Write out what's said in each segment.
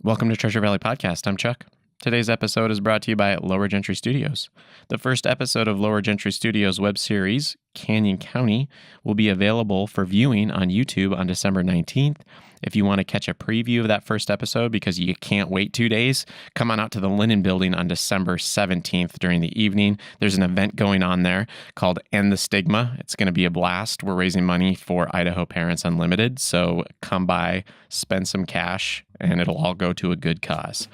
Welcome to Treasure Valley Podcast. I'm Chuck. Today's episode is brought to you by LowerGentry Studios. The first episode of LowerGentry Studios web series, Canyon County, will be available for viewing on YouTube on December 19th. If you want to catch a preview of that first episode because you can't wait 2 days, come on out to the Linen Building on December 17th during the evening. There's an event going on there called End the Stigma. It's going to be a blast. We're raising money for Idaho Parents Unlimited, so come by, spend some cash, and it'll all go to a good cause.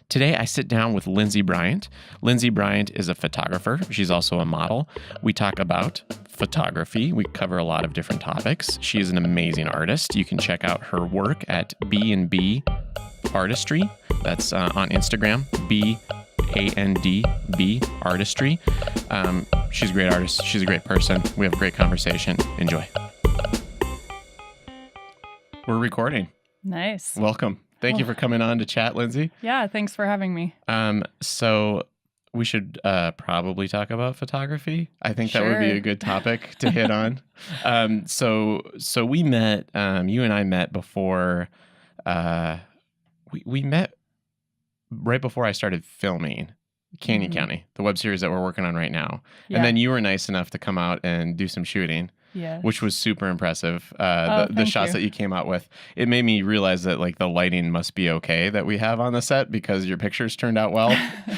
Today, I sit down with Lindsey Bryant. Lindsey Bryant is a photographer. She's also a model. We talk about photography. We cover a lot of different topics. She is an amazing artist. You can check out her work at B&B Artistry. That's on Instagram, B-A-N-D-B Artistry. She's a great artist. She's a great person. We have a great conversation. Enjoy. We're recording. Nice. Welcome. Thank you for coming on to chat, Lindsey. Yeah, thanks for having me. So we should probably talk about photography. I think that would be a good topic to hit on. So we met, you and I met before, we met right before I started filming Canyon County, the web series that we're working on right now. Yeah. And then you were nice enough to come out and do some shooting. Yeah, which was super impressive. The shots that you came out with, it made me realize that like the lighting must be okay that we have on the set because your pictures turned out well,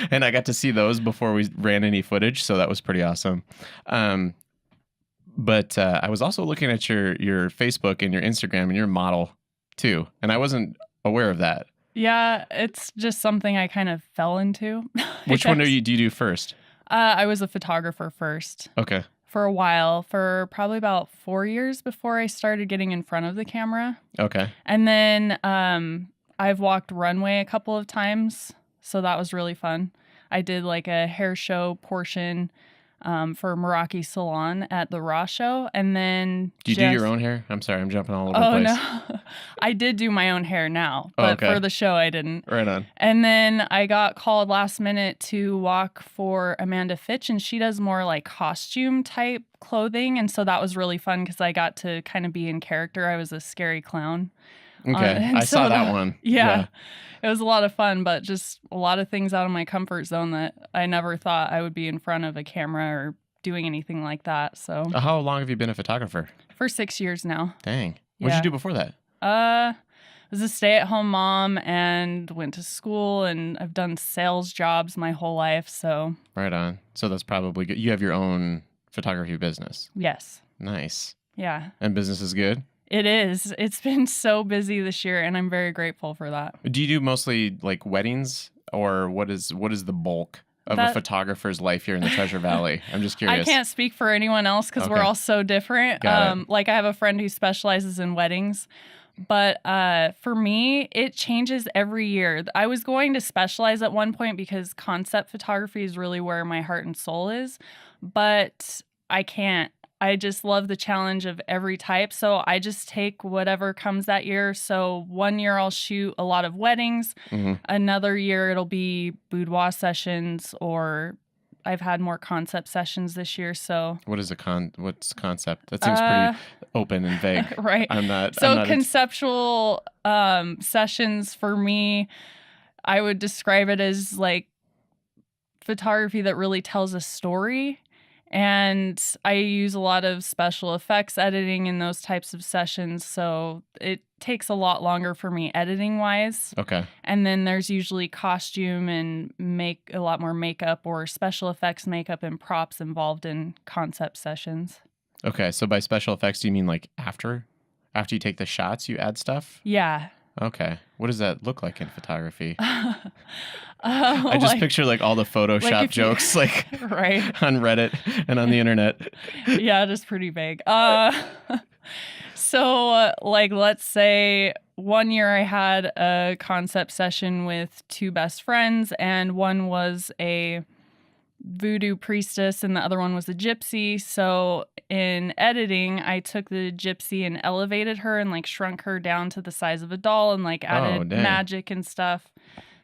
and I got to see those before we ran any footage, so that was pretty awesome. But I was also looking at your Facebook and your Instagram and your model too, and I wasn't aware of that. Yeah, it's just something I kind of fell into. Which one do you do first? I was a photographer first. Okay. For a while, for probably about 4 years before I started getting in front of the camera. Okay. And then I've walked runway a couple of times, so that was really fun. I did like a hair show portion for Meraki Salon at the Raw Show, and then do you do your own hair? I'm sorry, I'm jumping all over the place. Oh no, I did do my own hair now, but for the show I didn't. Right on. And then I got called last minute to walk for Amanda Fitch, and she does more like costume type clothing, and so that was really fun because I got to kind of be in character. I was a scary clown. Okay, I saw that one. Yeah, it was a lot of fun, but just a lot of things out of my comfort zone that I never thought I would be in front of a camera or doing anything like that. So, how long have you been a photographer? For 6 years now. Dang. What did you do before that? I was a stay-at-home mom and went to school, and I've done sales jobs my whole life. So right on. So that's probably good. You have your own photography business. Yes. Nice. Yeah. And business is good? It is. It's been so busy this year, and I'm very grateful for that. Do you do mostly like weddings, or what is the bulk of a photographer's life here in the Treasure Valley? I'm just curious. I can't speak for anyone else because we're all so different. Like I have a friend who specializes in weddings, but for me, it changes every year. I was going to specialize at one point because concept photography is really where my heart and soul is, but I can't. I just love the challenge of every type. So I just take whatever comes that year. So one year I'll shoot a lot of weddings. Mm-hmm. Another year it'll be boudoir sessions, or I've had more concept sessions this year. So what's concept? That seems pretty open and vague. Right. Conceptual sessions for me, I would describe it as like photography that really tells a story. And I use a lot of special effects editing in those types of sessions, so it takes a lot longer for me editing-wise. Okay. And then there's usually costume and a lot more makeup or special effects makeup and props involved in concept sessions. Okay, so by special effects, do you mean like after you take the shots, you add stuff? Yeah. Okay. What does that look like in photography? I just picture like all the Photoshop jokes like right on Reddit and on the internet. Yeah, just pretty vague. So like let's say one year I had a concept session with two best friends, and one was a voodoo priestess and the other one was a gypsy. So in editing, I took the gypsy and elevated her and like shrunk her down to the size of a doll and like added magic and stuff.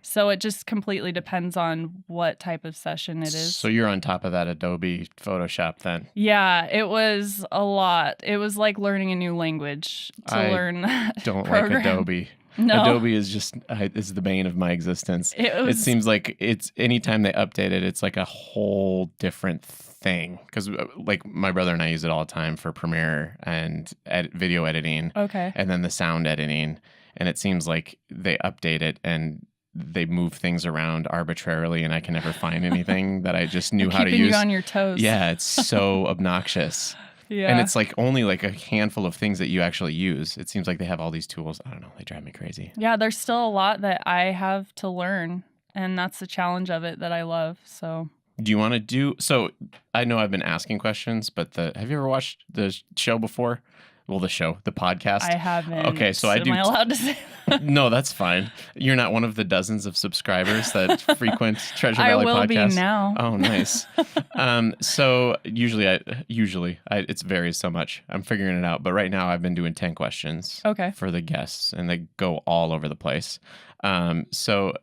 So it just completely depends on what type of session it is. So you're on top of that Adobe Photoshop then? Yeah, it was a lot. It was like learning a new language to learn that don't program. like Adobe. No. Adobe is just is the bane of my existence. It seems like it's anytime they update it, it's like a whole different thing. Because like my brother and I use it all the time for Premiere and video editing. Okay. And then the sound editing. And it seems like they update it and they move things around arbitrarily, and I can never find anything that I just knew how to use. Keeping you on your toes. Yeah, it's so obnoxious. Yeah. And it's like only like a handful of things that you actually use. It seems like they have all these tools. I don't know. They drive me crazy. Yeah, there's still a lot that I have to learn, and that's the challenge of it that I love. So do you want to do... So I know I've been asking questions, but have you ever watched the show before? Well, the podcast. I haven't. Okay, so I do. Am I allowed to say that? No, that's fine. You're not one of the dozens of subscribers that frequent Treasure Valley podcast. I will be now. Oh, nice. So usually it varies so much. I'm figuring it out, but right now I've been doing 10 questions. Okay. For the guests, and they go all over the place. So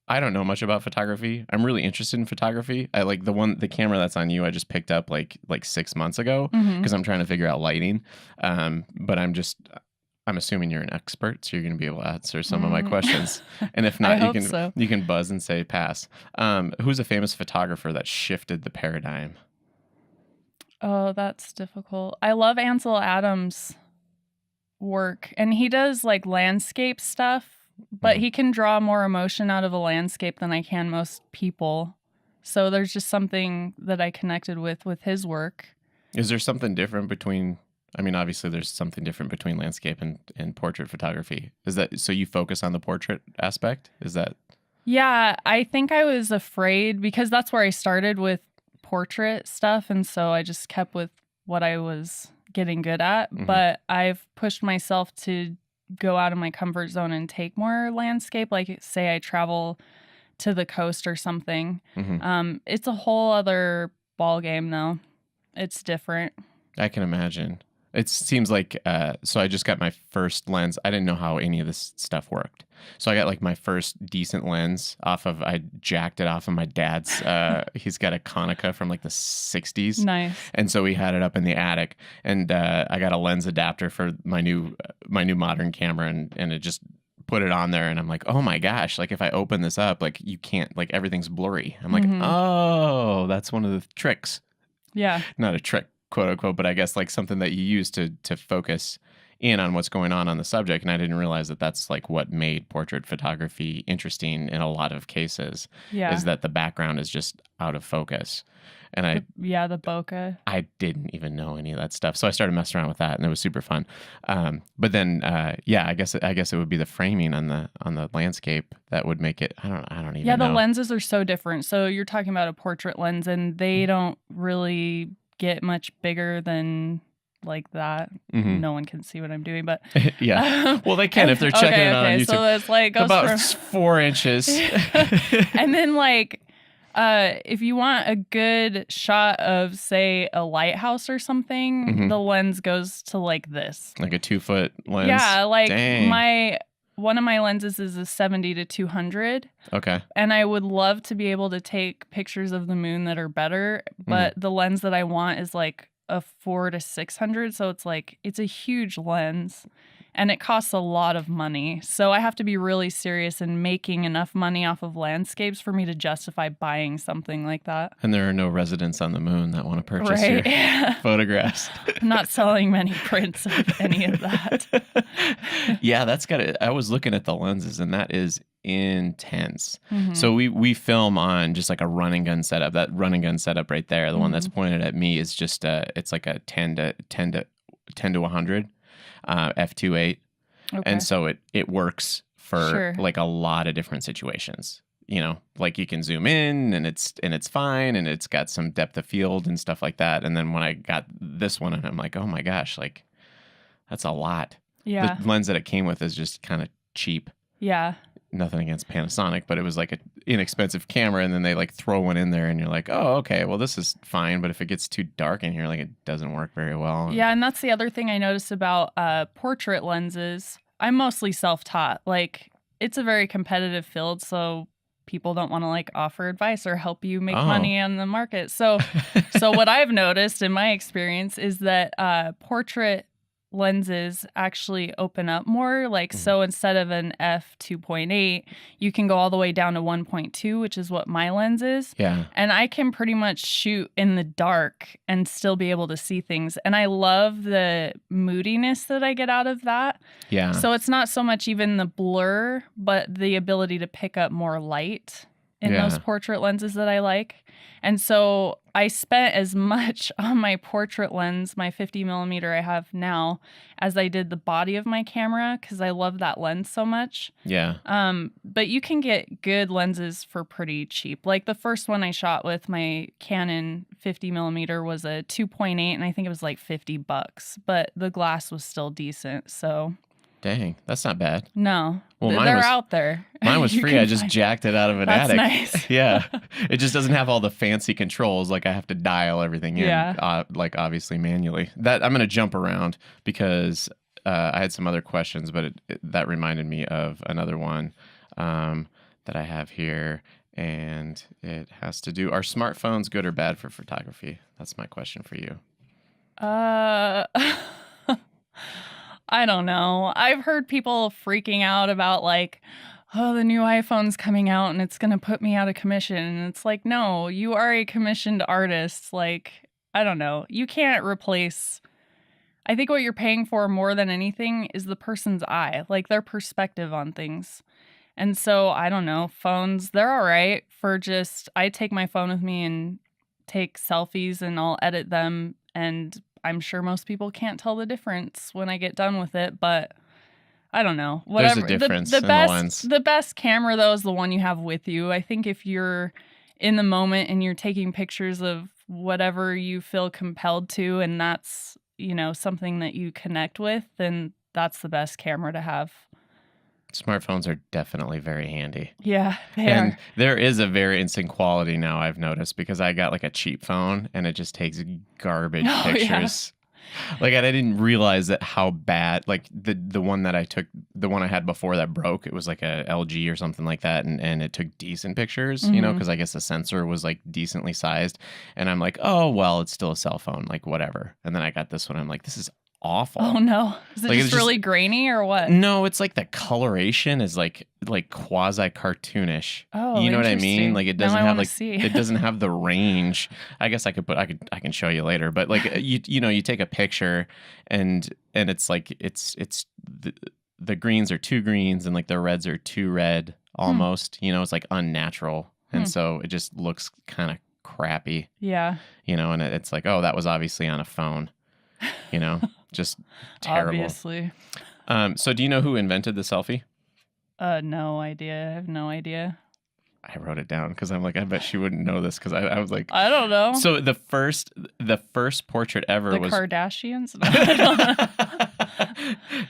I don't know much about photography. I'm really interested in photography. I like the camera that's on you. I just picked up like 6 months ago because I'm trying to figure out lighting. But I'm assuming you're an expert, so you're going to be able to answer some of my questions. And if not, you can buzz and say pass. Who's a famous photographer that shifted the paradigm? Oh, that's difficult. I love Ansel Adams' work, and he does like landscape stuff. But he can draw more emotion out of a landscape than I can most people. So there's just something that I connected with his work. Is there something different between... I mean, obviously there's something different between landscape and portrait photography. Is that... So you focus on the portrait aspect? Is that... Yeah, I think I was afraid because that's where I started with portrait stuff. And so I just kept with what I was getting good at. Mm-hmm. But I've pushed myself to go out of my comfort zone and take more landscape. Like say I travel to the coast or something. Mm-hmm. It's a whole other ball game though. It's different. I can imagine. It seems like, so I just got my first lens. I didn't know how any of this stuff worked. So I got like my first decent lens I jacked it off of my dad's, he's got a Konica from like the 60s. Nice. And so we had it up in the attic, and I got a lens adapter for my new modern camera, and it just put it on there, and I'm like, oh my gosh, like if I open this up, like you can't, like everything's blurry. I'm like, oh, that's one of the tricks. Yeah. Not a trick, quote unquote, but I guess like something that you use to focus in on what's going on the subject. And I didn't realize that that's like what made portrait photography interesting in a lot of cases. Yeah. Is that the background is just out of focus. And the bokeh. I didn't even know any of that stuff. So I started messing around with that, and it was super fun. But then, I guess it would be the framing on the landscape that would make it. I don't even know. Yeah, the lenses are so different. So you're talking about a portrait lens, and they don't really get much bigger than like that. Mm-hmm. No one can see what I'm doing, but yeah. Well, they can if they're checking it out on YouTube. So it's like goes about 4 inches, and then like. If you want a good shot of, say, a lighthouse or something, the lens goes to like this. Like a 2-foot lens? Yeah, like Dang. one of my lenses is a 70 to 200. Okay. And I would love to be able to take pictures of the moon that are better, but the lens that I want is like a 4 to 600. So it's like, it's a huge lens. And it costs a lot of money. So I have to be really serious in making enough money off of landscapes for me to justify buying something like that. And there are no residents on the moon that want to purchase your photographs. I'm not selling many prints of any of that. Yeah, that's got it. I was looking at the lenses, and that is intense. Mm-hmm. So we film on just like a run and gun setup. That run and gun setup right there, the one that's pointed at me, is just it's like a 10 to 100. F2.8. Okay. And so it works for like a lot of different situations. You know, like you can zoom in and it's fine, and it's got some depth of field and stuff like that. And then when I got this one, and I'm like, oh my gosh, like that's a lot. Yeah. The lens that it came with is just kind of cheap. Yeah. Nothing against Panasonic, but it was like an inexpensive camera, and then they like throw one in there, and you're like, oh, okay, well, this is fine. But if it gets too dark in here, like it doesn't work very well. Yeah, and that's the other thing I noticed about portrait lenses. I'm mostly self-taught. Like, it's a very competitive field, so people don't want to like offer advice or help you make money on the market. So what I've noticed in my experience is that portrait lenses actually open up more. Like, so instead of an f2.8, you can go all the way down to 1.2, which is what my lens is. Yeah. And I can pretty much shoot in the dark and still be able to see things. And I love the moodiness that I get out of that. Yeah. So it's not so much even the blur, but the ability to pick up more light in those portrait lenses that I like. And so I spent as much on my portrait lens, my 50 millimeter I have now, as I did the body of my camera, because I love that lens so much. Yeah. But you can get good lenses for pretty cheap. Like the first one I shot with my Canon 50 millimeter was a 2.8, and I think it was like $50, but the glass was still decent. So. Dang, that's not bad. No. Well, they're out there. Mine was free. I just jacked it out of an attic. That's nice. Yeah. It just doesn't have all the fancy controls. Like I have to dial everything in, like obviously manually. That I'm going to jump around because I had some other questions, but that reminded me of another one that I have here. And it has to do, are smartphones good or bad for photography? That's my question for you. I don't know. I've heard people freaking out about like, oh, the new iPhone's coming out and it's going to put me out of commission. And it's like, no, you are a commissioned artist. Like, I don't know. You can't replace. I think what you're paying for more than anything is the person's eye, like their perspective on things. And so, I don't know, phones, they're all right for just, I take my phone with me and take selfies and I'll edit them, and I'm sure most people can't tell the difference when I get done with it, but I don't know. Whatever. There's a difference the in best, the lens. The best camera, though, is the one you have with you. I think if you're in the moment and you're taking pictures of whatever you feel compelled to, and that's, you know, something that you connect with, then that's the best camera to have. Smartphones are definitely very handy. Yeah, they and are. There is a very instant quality now, I've noticed, because I got like a cheap phone and it just takes garbage pictures. Yeah. Like I didn't realize that how bad, like the one that I took, the one I had before that broke, it was like a LG or something like that, and it took decent pictures, you know, because I guess the sensor was like decently sized, and I'm like, oh well, it's still a cell phone, like whatever. And then I got this one, I'm like, this is awful. Oh no. Is it like, just really grainy or what? No, it's like the coloration is like quasi cartoonish. Oh, you know what I mean? Like it doesn't have like it doesn't have the range. I guess I can show you later, but like you know, you take a picture and it's like it's the greens are too greens and like the reds are too red almost. You know, it's like unnatural. And so it just looks kind of crappy. Yeah. You know, and it's like, oh, that was obviously on a phone. You know, just terrible. Obviously. So do you know who invented the selfie? No idea. I have no idea. I wrote it down because I'm like, I bet she wouldn't know this because I was like, I don't know. So the first portrait ever was the Kardashians. No, I don't know.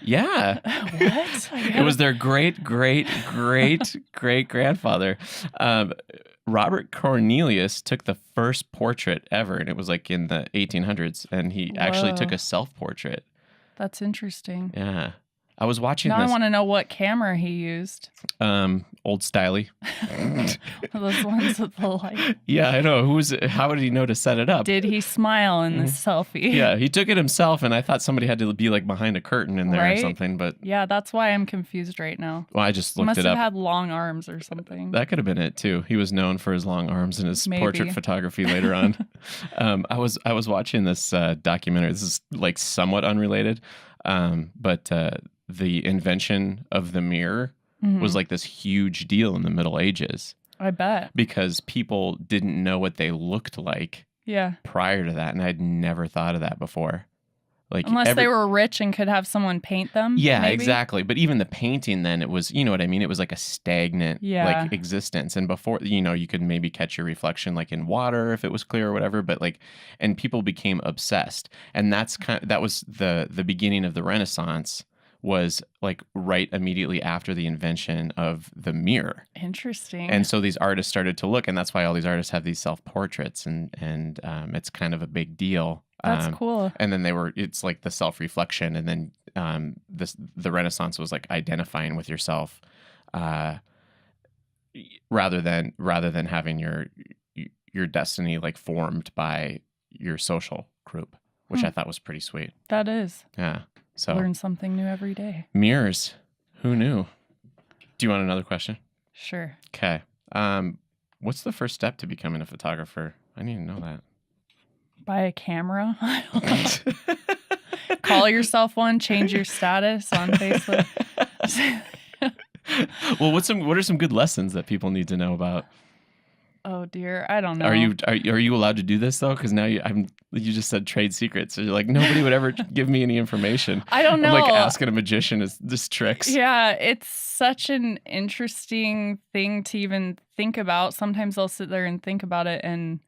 Yeah. What? It was their great grandfather. Robert Cornelius took the first portrait ever, and it was like in the 1800s, and he actually took a self-portrait. That's interesting. Yeah. I was watching now this. I want to know what camera he used. Old styly. Those ones with the light. Yeah, I know. How did he know to set it up? Did he smile in the selfie? Yeah, he took it himself, and I thought somebody had to be like behind a curtain in there or something. But yeah, that's why I'm confused right now. Well, I just looked it up. Must have had long arms or something. That could have been it too. He was known for his long arms and his portrait photography later on. I was watching this documentary. This is like somewhat unrelated, but the invention of the mirror was like this huge deal in the Middle Ages. I bet. Because people didn't know what they looked like prior to that. And I'd never thought of that before. Like unless they were rich and could have someone paint them. Yeah, maybe? Exactly. But even the painting then, it was, you know what I mean? It was like a stagnant like existence. And before, you know, you could maybe catch your reflection like in water if it was clear or whatever. But like, and people became obsessed. And that was the beginning of the Renaissance. Was like right immediately after the invention of the mirror. Interesting. And so these artists started to look, and that's why all these artists have these self-portraits, and it's kind of a big deal. That's cool. And then it's like the self-reflection, and then the Renaissance was like identifying with yourself, rather than having your destiny like formed by your social group, which I thought was pretty sweet. That is. Yeah. So learn something new every day. Mirrors. Who knew? Do you want another question? Sure. Okay. What's the first step to becoming a photographer? I need to know that. Buy a camera. Call yourself one. Change your status on Facebook. Well, what are some good lessons that people need to know about? Oh dear, I don't know. Are you allowed to do this though? Because now you just said trade secrets. So you're like, nobody would ever give me any information. I don't know. I'm like asking a magician is this tricks. Yeah, it's such an interesting thing to even think about. Sometimes I'll sit there and think about it, and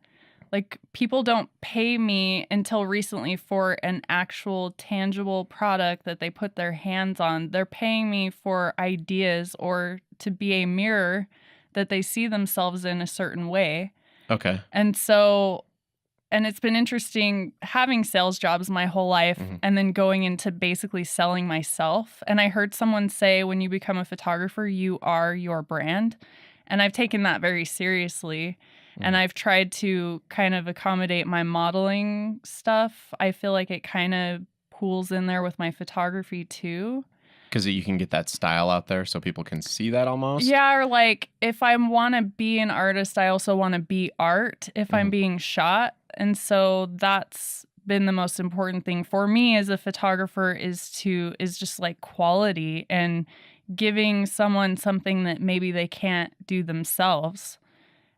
like people don't pay me until recently for an actual tangible product that they put their hands on. They're paying me for ideas or to be a mirror that they see themselves in a certain way. Okay. And so, and it's been interesting having sales jobs my whole life and then going into basically selling myself. And I heard someone say, when you become a photographer, you are your brand. And I've taken that very seriously. And I've tried to kind of accommodate my modeling stuff. I feel like it kind of pools in there with my photography too. Because you can get that style out there so people can see that almost? Yeah, or like if I want to be an artist, I also want to be art if I'm being shot. And so that's been the most important thing for me as a photographer is just like quality and giving someone something that maybe they can't do themselves.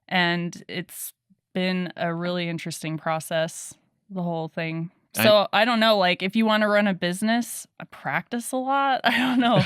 And it's been a really interesting process, the whole thing. So I don't know, like if you want to run a business, I practice a lot. I don't know.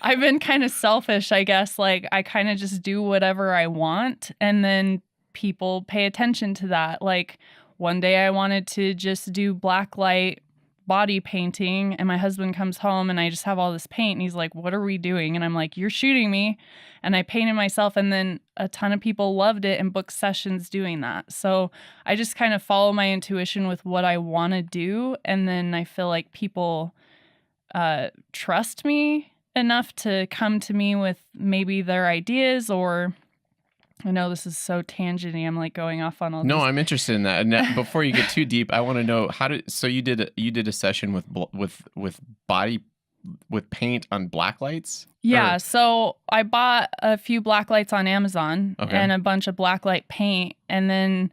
I've been kind of selfish, I guess. Like I kind of just do whatever I want and then people pay attention to that. Like one day I wanted to just do black light body painting and my husband comes home and I just have all this paint and he's like, what are we doing? And I'm like, you're shooting me. And I painted myself and then a ton of people loved it and booked sessions doing that. So I just kind of follow my intuition with what I want to do. And then I feel like people trust me enough to come to me with maybe their ideas or I know this is so tangenty. I'm like going off on all this. No, I'm interested in that. And before you get too deep, I want to know so you did a session with paint on black lights? Yeah, so I bought a few black lights on Amazon and a bunch of black light paint and then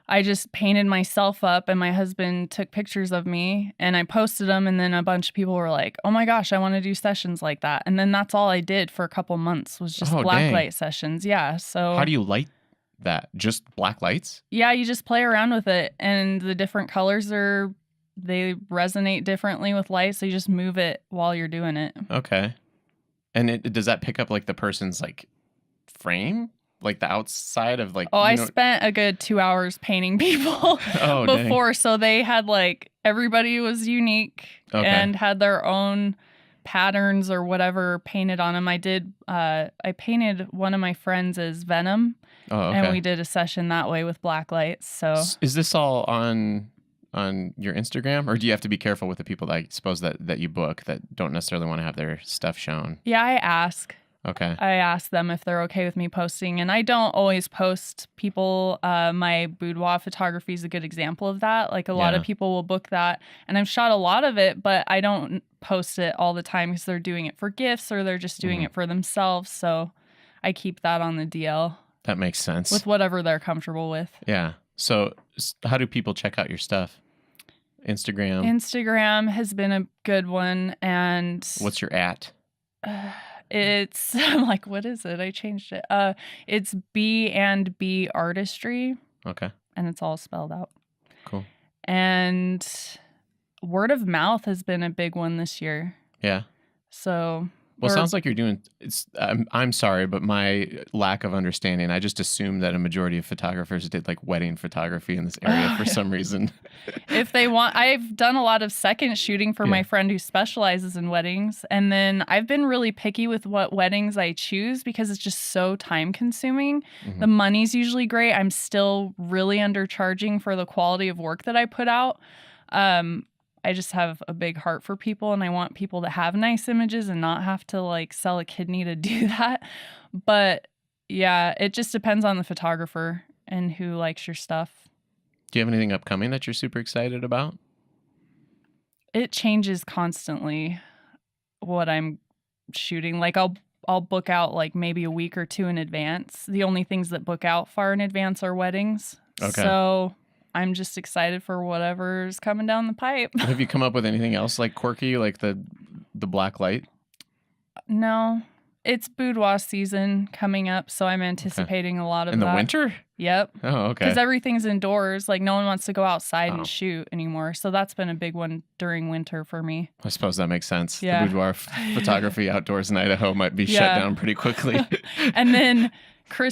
I just painted myself up and my husband took pictures of me and I posted them and then a bunch of people were like, oh my gosh, I want to do sessions like that. And then that's all I did for a couple months was just black light sessions. Yeah. So how do you light that? Just black lights? Yeah, you just play around with it and the different colors they resonate differently with light. So you just move it while you're doing it. Okay. And does that pick up like the person's like frame? Like the outside of like... I spent a good 2 hours painting people before. Dang. So they had like, everybody was unique and had their own patterns or whatever painted on them. I painted one of my friends as Venom. And we did a session that way with black lights. So is this all on your Instagram, or do you have to be careful with the people that I suppose that you book that don't necessarily want to have their stuff shown? Yeah, I ask. Okay. I ask them if they're okay with me posting, and I don't always post people. My boudoir photography is a good example of that. Like a lot of people will book that, and I've shot a lot of it, but I don't post it all the time because they're doing it for gifts or they're just doing it for themselves. So I keep that on the DL. That makes sense. With whatever they're comfortable with. Yeah. So how do people check out your stuff? Instagram? Instagram has been a good one. And what's your @? I'm like, what is it? I changed it. It's B&B Artistry. Okay. And it's all spelled out. Cool. And word of mouth has been a big one this year. Yeah. So... Well, it sounds like you're doing. I'm sorry, but my lack of understanding. I just assumed that a majority of photographers did like wedding photography in this area for some reason. If they want, I've done a lot of second shooting for my friend who specializes in weddings, and then I've been really picky with what weddings I choose because it's just so time consuming. The money's usually great. I'm still really undercharging for the quality of work that I put out. I just have a big heart for people and I want people to have nice images and not have to like sell a kidney to do that. But yeah, it just depends on the photographer and who likes your stuff. Do you have anything upcoming that you're super excited about? it changes constantly what I'm shooting. Like I'll book out like maybe a week or two in advance. The only things that book out far in advance are weddings. Okay. So I'm just excited for whatever's coming down the pipe. Have you come up with anything else like quirky, like the black light? No. It's boudoir season coming up, so I'm anticipating a lot of that. In the that. winter? Yep. Oh, okay. Because everything's indoors. Like, no one wants to go outside and shoot anymore. So that's been a big one during winter for me. I suppose that makes sense. Yeah. The boudoir photography outdoors in Idaho might be shut down pretty quickly. And then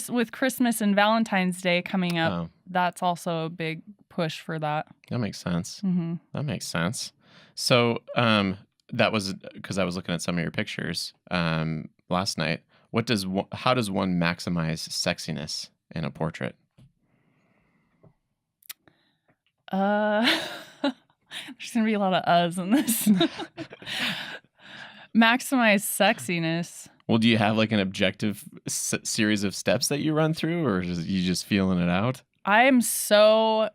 with Christmas and Valentine's Day coming up, that's also a big push for that. That makes sense. Mm-hmm. That makes sense. So that was because I was looking at some of your pictures last night. How does one maximize sexiness in a portrait? There's gonna be a lot of uhs in this. Maximize sexiness. Well, do you have like an objective series of steps that you run through, or is you just feeling it out? I am so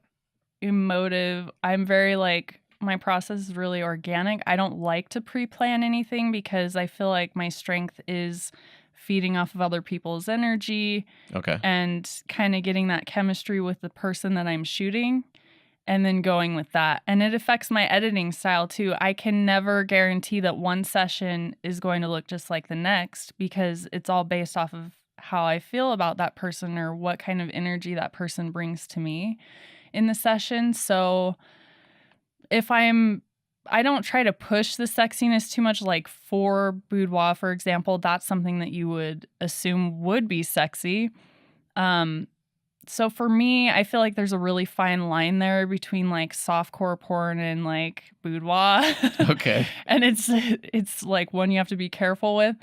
emotive. I'm very like, my process is really organic. I don't like to pre-plan anything because I feel like my strength is feeding off of other people's energy. Okay. And kind of getting that chemistry with the person that I'm shooting and then going with that. And it affects my editing style too. I can never guarantee that one session is going to look just like the next because it's all based off of how I feel about that person or what kind of energy that person brings to me in the session. So I don't try to push the sexiness too much. Like for boudoir, for example, that's something that you would assume would be sexy. So for me, I feel like there's a really fine line there between like softcore porn and like boudoir. Okay. And it's like one you have to be careful with.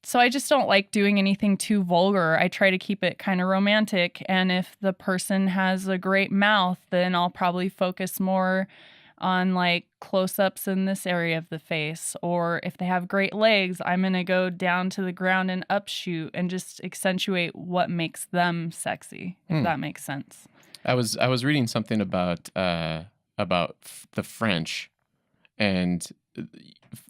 So I just don't like doing anything too vulgar. I try to keep it kind of romantic. And if the person has a great mouth, then I'll probably focus more on like close-ups in this area of the face. Or if they have great legs, I'm going to go down to the ground and upshoot and just accentuate what makes them sexy, if that makes sense. I was reading something about the French, and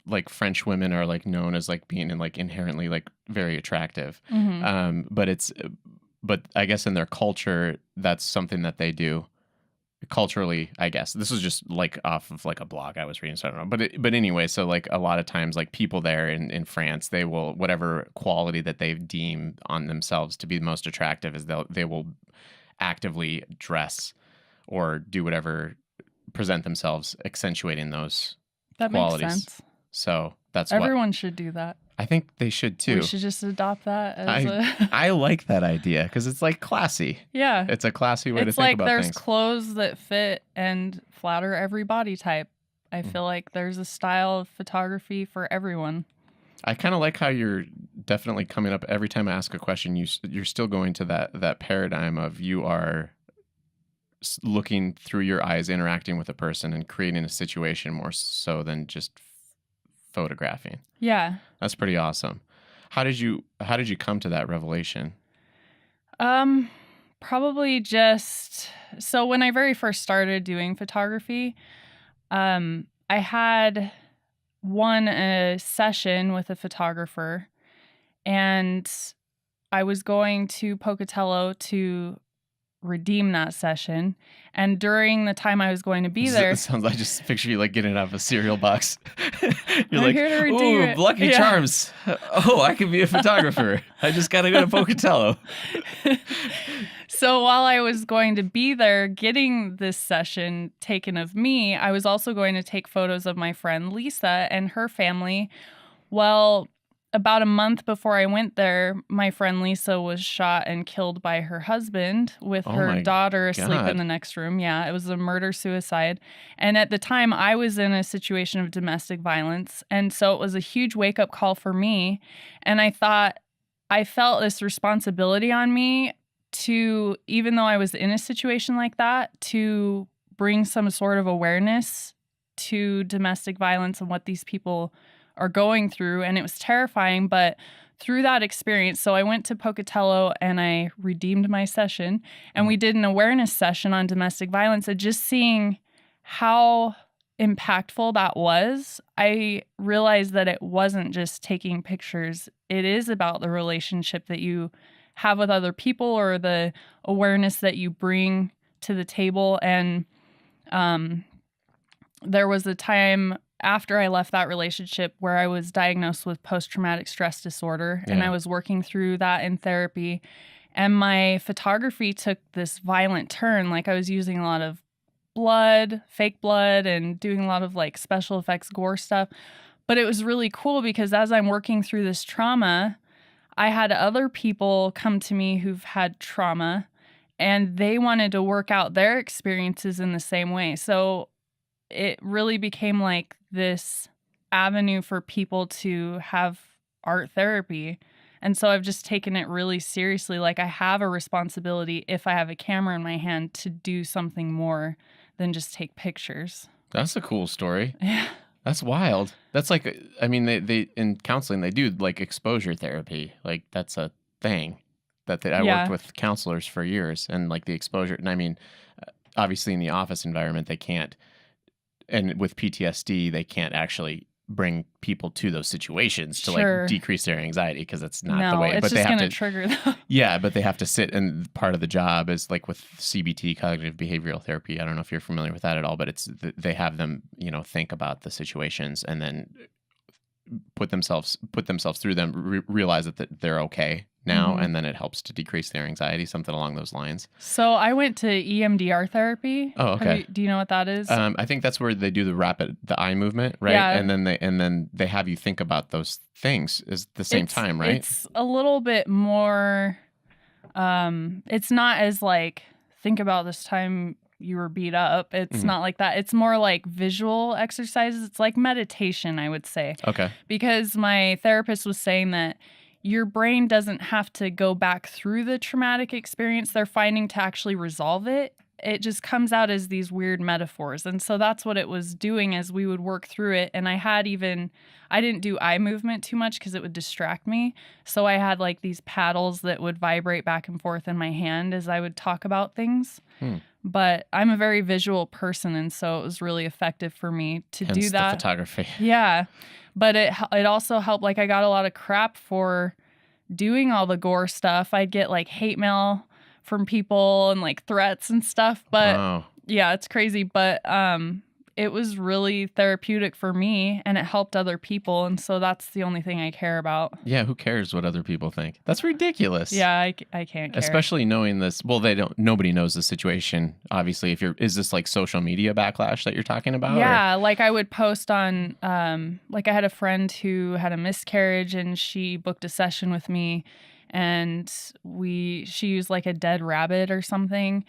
like French women are like known as like being like inherently like very attractive. Mm-hmm. But I guess in their culture, that's something that they do culturally, I guess. This was just like off of like a blog I was reading, so I don't know. But anyway, so like a lot of times like people there in France, they will, whatever quality that they deem on themselves to be the most attractive is they will actively dress or do whatever, present themselves accentuating those qualities. Makes sense. So that's everyone should do that. I think they should too. We should just adopt that as I like that idea because it's like classy. Yeah. It's a classy way to think like about things. there's clothes that fit and flatter every body type. I feel like there's a style of photography for everyone. I kind of like how you're definitely coming up every time I ask a question. You're still going to that paradigm of you are looking through your eyes, interacting with a person, and creating a situation more so than just photographing. Yeah. That's pretty awesome. How did you come to that revelation? Probably just so when I very first started doing photography, I had a session with a photographer, and I was going to Pocatello to redeem that session. And during the time I was going to be there, it sounds like I just picture you like getting it out of a cereal box. You're I'm like, here to redeem it. Lucky Charms. Oh, I can be a photographer. I just got to go to Pocatello. So while I was going to be there getting this session taken of me, I was also going to take photos of my friend Lisa and her family. Well, about a month before I went there, my friend Lisa was shot and killed by her husband with her daughter asleep in the next room. Yeah, it was a murder-suicide. And at the time, I was in a situation of domestic violence. And so it was a huge wake-up call for me. And I felt this responsibility on me to, even though I was in a situation like that, to bring some sort of awareness to domestic violence and what these people are going through. And it was terrifying, but through that experience, so I went to Pocatello and I redeemed my session, and we did an awareness session on domestic violence and just seeing how impactful that was, I realized that it wasn't just taking pictures. It is about the relationship that you have with other people or the awareness that you bring to the table. And there was a time after I left that relationship where I was diagnosed with post-traumatic stress disorder, and I was working through that in therapy. And my photography took this violent turn. Like, I was using a lot of blood, fake blood, and doing a lot of like special effects gore stuff. But it was really cool because as I'm working through this trauma, I had other people come to me who've had trauma, and they wanted to work out their experiences in the same way. So it really became like this avenue for people to have art therapy. And so I've just taken it really seriously. Like, I have a responsibility, if I have a camera in my hand, to do something more than just take pictures. That's a cool story. Yeah. That's wild. That's like, I mean, they in counseling, they do like exposure therapy. Like, that's a thing that I worked with counselors for years, and like the exposure. And I mean, obviously in the office environment, they can't, and with PTSD, they can't actually bring people to those situations to like decrease their anxiety, because that's not the way. It's but just they have to trigger them. Yeah, but they have to sit, and part of the job is like with CBT, cognitive behavioral therapy. I don't know if you're familiar with that at all, but it's they have them, think about the situations and then put themselves through them, realize that they're okay now, and then it helps to decrease their anxiety, something along those lines. So I went to EMDR therapy. Oh, okay. Do you know what that is? I think that's where they do the eye movement, right? Yeah. And then they have you think about those things at the same time, right? It's a little bit more. It's not as like, think about this time you were beat up. It's not like that. It's more like visual exercises. It's like meditation, I would say. Okay. Because my therapist was saying that your brain doesn't have to go back through the traumatic experience they're finding to actually resolve it. It just comes out as these weird metaphors. And so that's what it was doing as we would work through it. And I didn't do eye movement too much because it would distract me. So I had like these paddles that would vibrate back and forth in my hand as I would talk about things. But I'm a very visual person, and so it was really effective for me to do that. The photography. Yeah. But it also helped. Like, I got a lot of crap for doing all the gore stuff. I'd get like hate mail from people and like threats and stuff. But yeah, it's crazy. But it was really therapeutic for me, and it helped other people. And so that's the only thing I care about. Yeah, who cares what other people think? That's ridiculous. Yeah, I can't care. Especially knowing this. Well, nobody knows the situation. Obviously, is this like social media backlash that you're talking about? Yeah, like I would post on, like I had a friend who had a miscarriage, and she booked a session with me, and she used like a dead rabbit or something.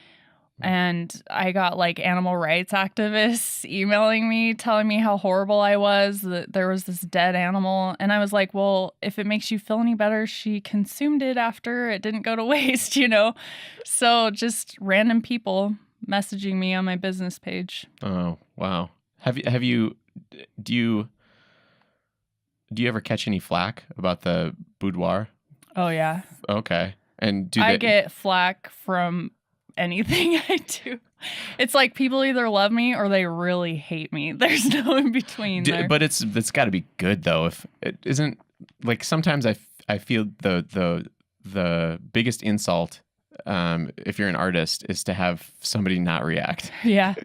And I got like animal rights activists emailing me, telling me how horrible I was, that there was this dead animal. And I was like, well, if it makes you feel any better, she consumed it after it didn't go to waste, So just random people messaging me on my business page. Oh, wow. Do you ever catch any flack about the boudoir? Oh, yeah. Okay. And I get flack from anything I do. It's like people either love me or they really hate me. There's no in between there. But it's got to be good though. If it isn't, like, sometimes I feel the biggest insult, if you're an artist, is to have somebody not react. Yeah.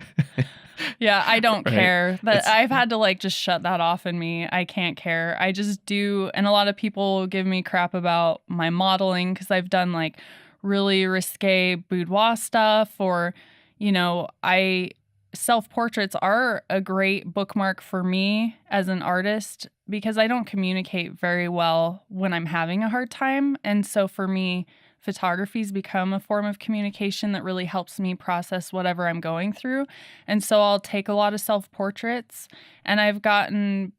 Yeah, I don't care. I've had to like just shut that off in me. I can't care. I just do. And a lot of people give me crap about my modeling because I've done like really risque boudoir stuff, or, self-portraits are a great bookmark for me as an artist because I don't communicate very well when I'm having a hard time. And so for me, photography's become a form of communication that really helps me process whatever I'm going through. And so I'll take a lot of self-portraits, and I've had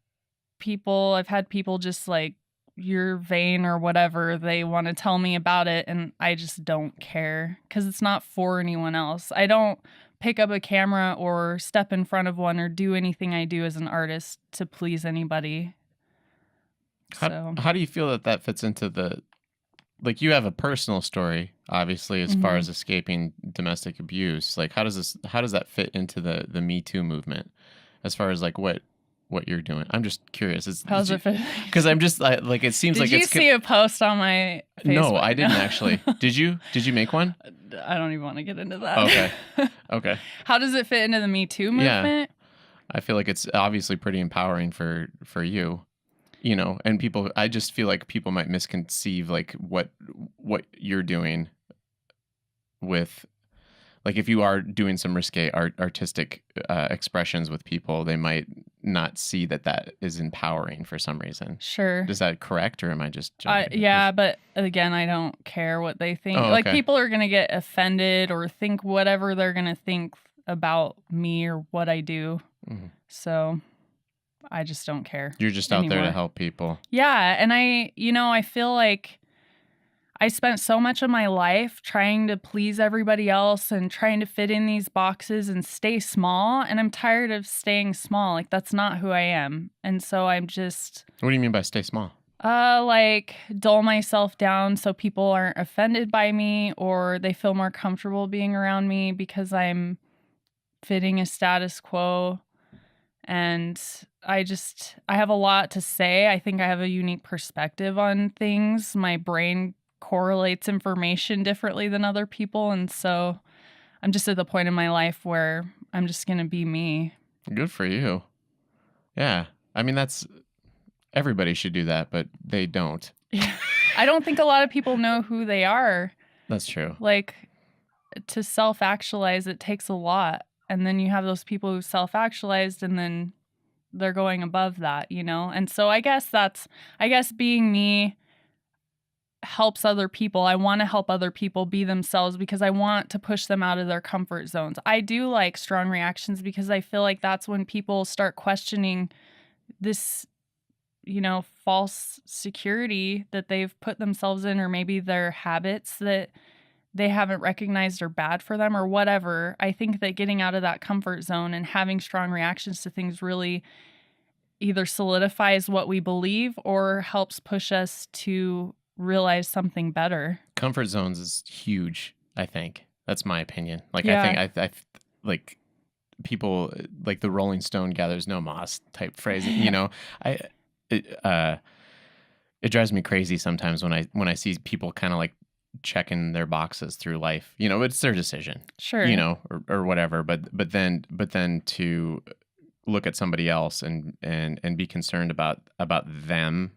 people just like, you're vain or whatever. They want to tell me about it, and I just don't care because it's not for anyone else. I don't pick up a camera or step in front of one or do anything I do as an artist to please anybody. How do you feel that fits into like, you have a personal story, obviously, as far as escaping domestic abuse. Like, how does that fit into the Me Too movement? as far as like what you're doing? I'm just curious. How's it fit? Because I'm just like it seems Did like you see a post on my Facebook? No, I didn't actually. Did you make one? I don't even want to get into that. Okay. How does it fit into the Me Too movement? Yeah. I feel like it's obviously pretty empowering for you, you know, and people, I just feel like people might misconceive like what you're doing with, like if you are doing some risque artistic expressions with people, they might not see that is empowering for some reason. Sure. Is that correct, or am I just yeah, but again, I don't care what they think. Oh, okay. Like people are going to get offended or think whatever they're going to think about me or what I do. Mm-hmm. So I just don't care. You're just out there to help people. Yeah, and I feel like I spent so much of my life trying to please everybody else and trying to fit in these boxes and stay small. And I'm tired of staying small. Like, that's not who I am. And so I'm just... What do you mean by stay small? Like, dull myself down so people aren't offended by me or they feel more comfortable being around me because I'm fitting a status quo. And I have a lot to say. I think I have a unique perspective on things. My brain correlates information differently than other people, and so I'm just at the point in my life where I'm just gonna be me. Good for you. Yeah, I mean that's everybody should do that, but they don't. I don't think a lot of people know who they are. That's true. Like, to self-actualize, it takes a lot, and then you have those people who self-actualized and then they're going above that, you know. And so I guess being me helps other people. I want to help other people be themselves because I want to push them out of their comfort zones. I do like strong reactions because I feel like that's when people start questioning this, you know, false security that they've put themselves in, or maybe their habits that they haven't recognized are bad for them or whatever. I think that getting out of that comfort zone and having strong reactions to things really either solidifies what we believe or helps push us to realize something better. Comfort zones is huge, I think. That's my opinion. Like, yeah. I like people, like the Rolling Stone gathers no moss type phrasing, you know. It drives me crazy sometimes when I see people kind of like checking their boxes through life. You know, it's their decision. Sure. You know, or whatever. But then to look at somebody else and be concerned about them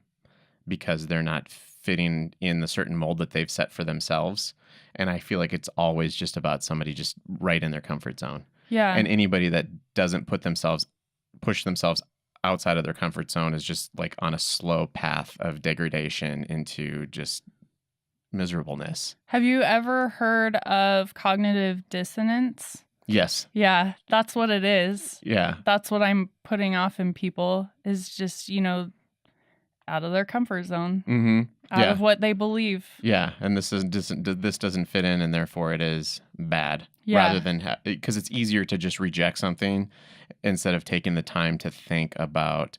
because they're not fitting in the certain mold that they've set for themselves. And I feel like it's always just about somebody just right in their comfort zone. Yeah. And anybody that doesn't push themselves outside of their comfort zone is just like on a slow path of degradation into just miserableness. Have you ever heard of cognitive dissonance? Yes. Yeah, that's what it is. Yeah. That's what I'm putting off in people is just, you know, out of their comfort zone, out of what they believe. Yeah, and this doesn't fit in, and therefore it is bad. Yeah. Rather than because it's easier to just reject something instead of taking the time to think about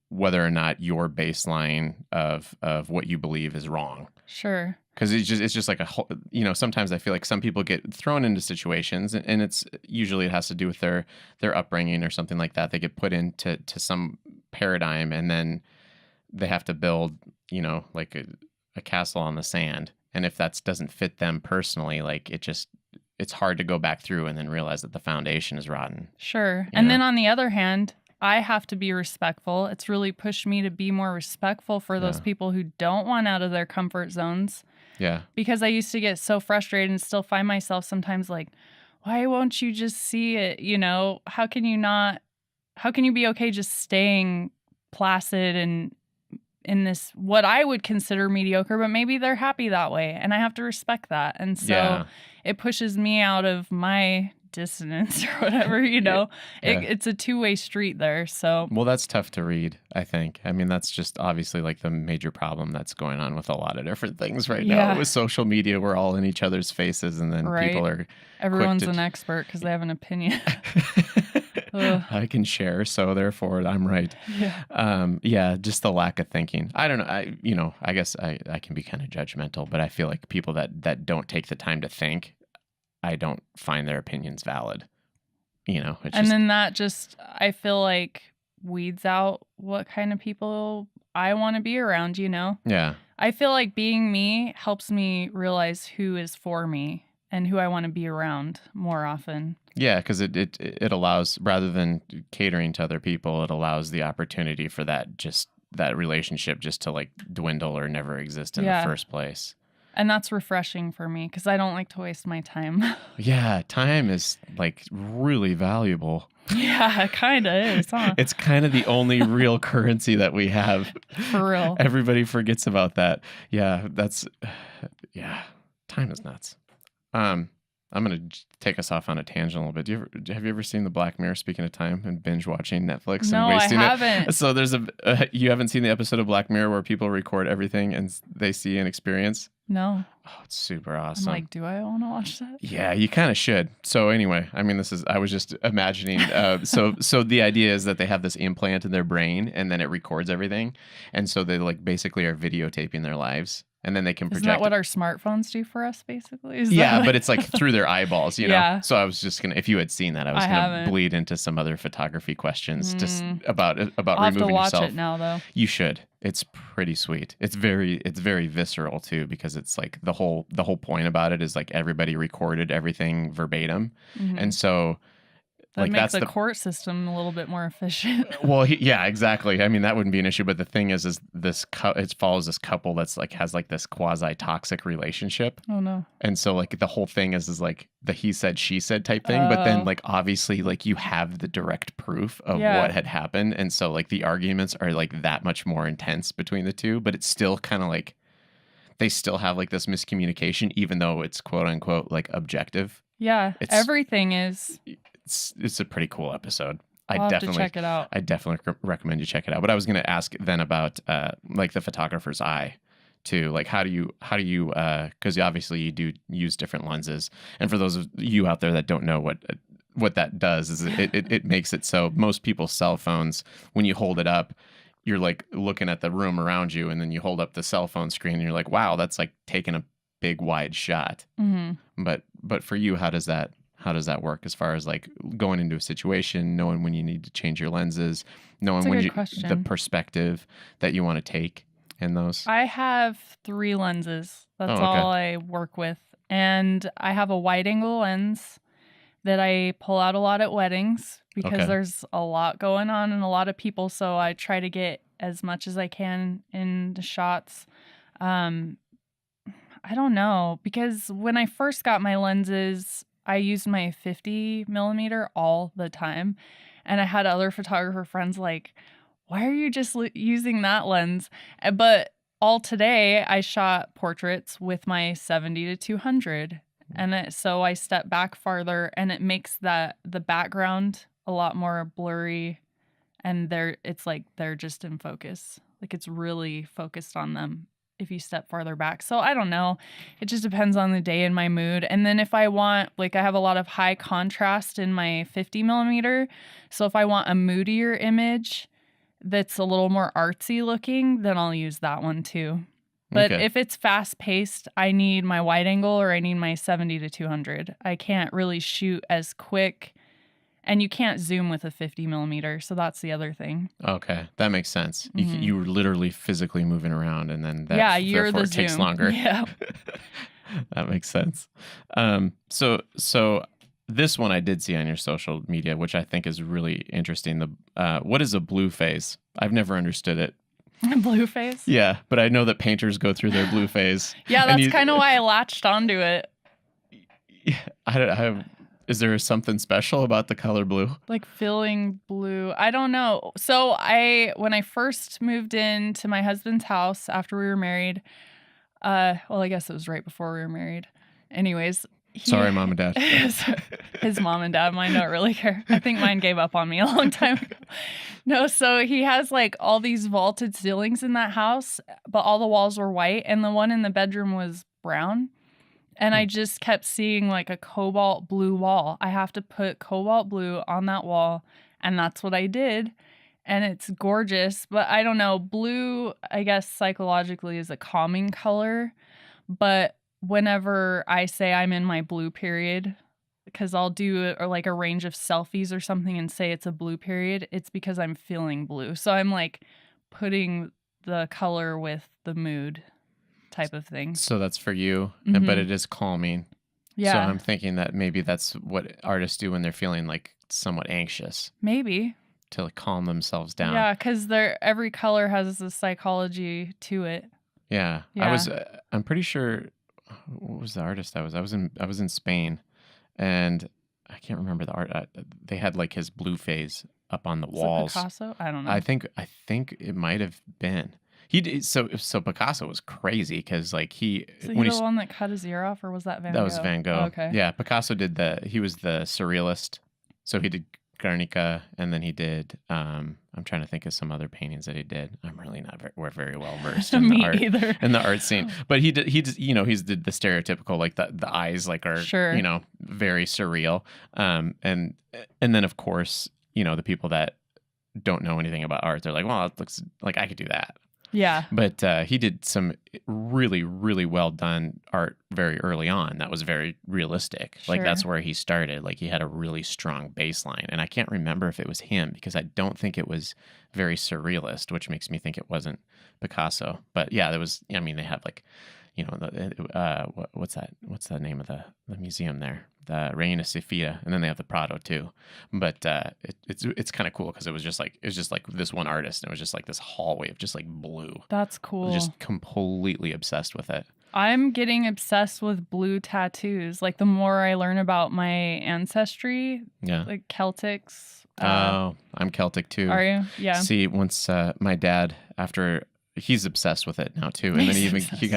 whether or not your baseline of what you believe is wrong. Sure. Because it's just like a whole, you know, sometimes I feel like some people get thrown into situations and it's usually it has to do with their upbringing or something like that. They get put into some paradigm and then they have to build, you know, like a castle on the sand. And if that doesn't fit them personally, like it's hard to go back through and then realize that the foundation is rotten. Sure. And then on the other hand, I have to be respectful. It's really pushed me to be more respectful for those people who don't want out of their comfort zones. Yeah. Because I used to get so frustrated and still find myself sometimes like, why won't you just see it? You know, how can you be okay just staying placid and in this, what I would consider mediocre, but maybe they're happy that way. And I have to respect that. And so it pushes me out of my dissonance or whatever, you know. It's a two-way street there. So well, that's tough to read, I think. I mean, that's just obviously like the major problem that's going on with a lot of different things right now. With social media, we're all in each other's faces, and then people are everyone's an expert because they have an opinion. I can share, so therefore I'm right. Just the lack of thinking. I don't know. I guess I can be kind of judgmental, but I feel like people that don't take the time to think, I don't find their opinions valid. And then that just, I feel like, weeds out what kind of people I want to be around, Yeah. I feel like being me helps me realize who is for me and who I want to be around more often. Yeah, because it allows, rather than catering to other people, it allows the opportunity for that relationship just to like dwindle or never exist in the first place. And that's refreshing for me because I don't like to waste my time. Yeah, time is like really valuable. Yeah, it kind of is, huh? It's kind of the only real currency that we have. For real. Everybody forgets about that. Yeah, time is nuts. I'm going to take us off on a tangent a little bit. Have you ever seen the Black Mirror, speaking of time, and binge watching Netflix and wasting it? No, I haven't. So there's you haven't seen the episode of Black Mirror where people record everything and they see and experience? No. Oh, it's super awesome. I'm like, do I want to watch that? Yeah, you kind of should. So anyway, I mean, I was just imagining. So the idea is that they have this implant in their brain and then it records everything. And so they like basically are videotaping their lives. And then they can project. Isn't that what our smartphones do for us, basically? But it's like through their eyeballs, Yeah. So I was just going to, if you had seen that, I was going to bleed into some other photography questions just about I'll removing have to watch yourself. It now, though. You should. It's pretty sweet. It's very visceral too, because it's like the whole point about it is like everybody recorded everything verbatim, and so. That makes the court system a little bit more efficient. Well, yeah, exactly. I mean, that wouldn't be an issue. But the thing is this it follows this couple that's like has like this quasi toxic relationship. Oh no! And so like the whole thing is like the he said she said type thing. But then like obviously like you have the direct proof of what had happened, and so like the arguments are like that much more intense between the two. But it's still kind of like they still have like this miscommunication, even though it's quote unquote like objective. Yeah, everything is. It's a pretty cool episode. I'll have to check it out. I definitely recommend you check it out. But I was going to ask then about like the photographer's eye too. Like how do you because obviously you do use different lenses. And for those of you out there that don't know what that does is it makes it so most people's cell phones, when you hold it up, you're like looking at the room around you, and then you hold up the cell phone screen and you're like, wow, that's like taking a big wide shot. Mm-hmm. But for you, how does that work as far as like going into a situation, knowing when you need to change your lenses, knowing when the perspective that you want to take in those? I have 3 lenses. That's all I work with. And I have a wide angle lens that I pull out a lot at weddings because there's a lot going on and a lot of people. So I try to get as much as I can in the shots. I don't know, because when I first got my lenses, I used my 50 millimeter all the time. And I had other photographer friends like, why are you just using that lens? But all today, I shot portraits with my 70 to 200. And so I step back farther and it makes the background a lot more blurry. And it's like they're just in focus. Like it's really focused on them if you step farther back. So I don't know. It just depends on the day and my mood. And then if I want, like I have a lot of high contrast in my 50 millimeter. So if I want a moodier image that's a little more artsy looking, then I'll use that one too. But if it's fast paced, I need my wide angle or I need my 70 to 200. I can't really shoot as quick. And you can't zoom with a 50 millimeter, so that's the other thing. Okay, that makes sense. Mm-hmm. You're literally physically moving around, and then you're the zoom. Takes longer. Yeah, that makes sense. So this one I did see on your social media, which I think is really interesting. What is a blue phase? I've never understood it. Blue phase? Yeah, but I know that painters go through their blue phase. Yeah, that's kind of why I latched onto it. Yeah, is there something special about the color blue? Like feeling blue. I don't know. So when I first moved into my husband's house after we were married, well, I guess it was right before we were married. Anyways. Sorry, mom and dad. His mom and dad, mine don't really care. I think mine gave up on me a long time ago. No, so he has like all these vaulted ceilings in that house, but all the walls were white and the one in the bedroom was brown. And I just kept seeing like a cobalt blue wall. I have to put cobalt blue on that wall. And that's what I did. And it's gorgeous. But I don't know. Blue, I guess psychologically is a calming color. But whenever I say I'm in my blue period, because I'll do like a range of selfies or something and say it's a blue period, it's because I'm feeling blue. So I'm like putting the color with the mood type of thing. So that's for you, but it is calming. Yeah. So I'm thinking that maybe that's what artists do when they're feeling like somewhat anxious. Maybe. To like calm themselves down. Yeah, because every color has a psychology to it. Yeah. I'm pretty sure. What was the artist I was? I was in Spain, and I can't remember the art. They had like his blue phase up on the walls. Picasso? I don't know. I think it might have been. He did, so Picasso was crazy because like he. So he the one that cut his ear off, or was that Van Gogh? That was Van Gogh. Oh, okay. Yeah, Picasso did he was the surrealist. So he did Guernica, and then he did. I'm trying to think of some other paintings that he did. I'm really not very well versed in the art either. in the art scene. But he did he's did the stereotypical like the eyes like are very surreal. And then of course the people that don't know anything about art, they're like, well, it looks like I could do that. Yeah. But he did some really, really well done art very early on. That was very realistic. Sure. Like that's where he started. Like he had a really strong baseline. And I can't remember if it was him because I don't think it was very surrealist, which makes me think it wasn't Picasso. But yeah, there was, I mean, they have like, what's that? What's the name of the museum there? The Reina Sofia, and then they have the Prado too. But it's kind of cool because it was just like this one artist, and it was just like this hallway of just like blue. That's cool. Just completely obsessed with it. I'm getting obsessed with blue tattoos. Like the more I learn about my ancestry, like Celtics. I'm Celtic too. Are you? Yeah. See, once my dad, after he's obsessed with it now too, and then he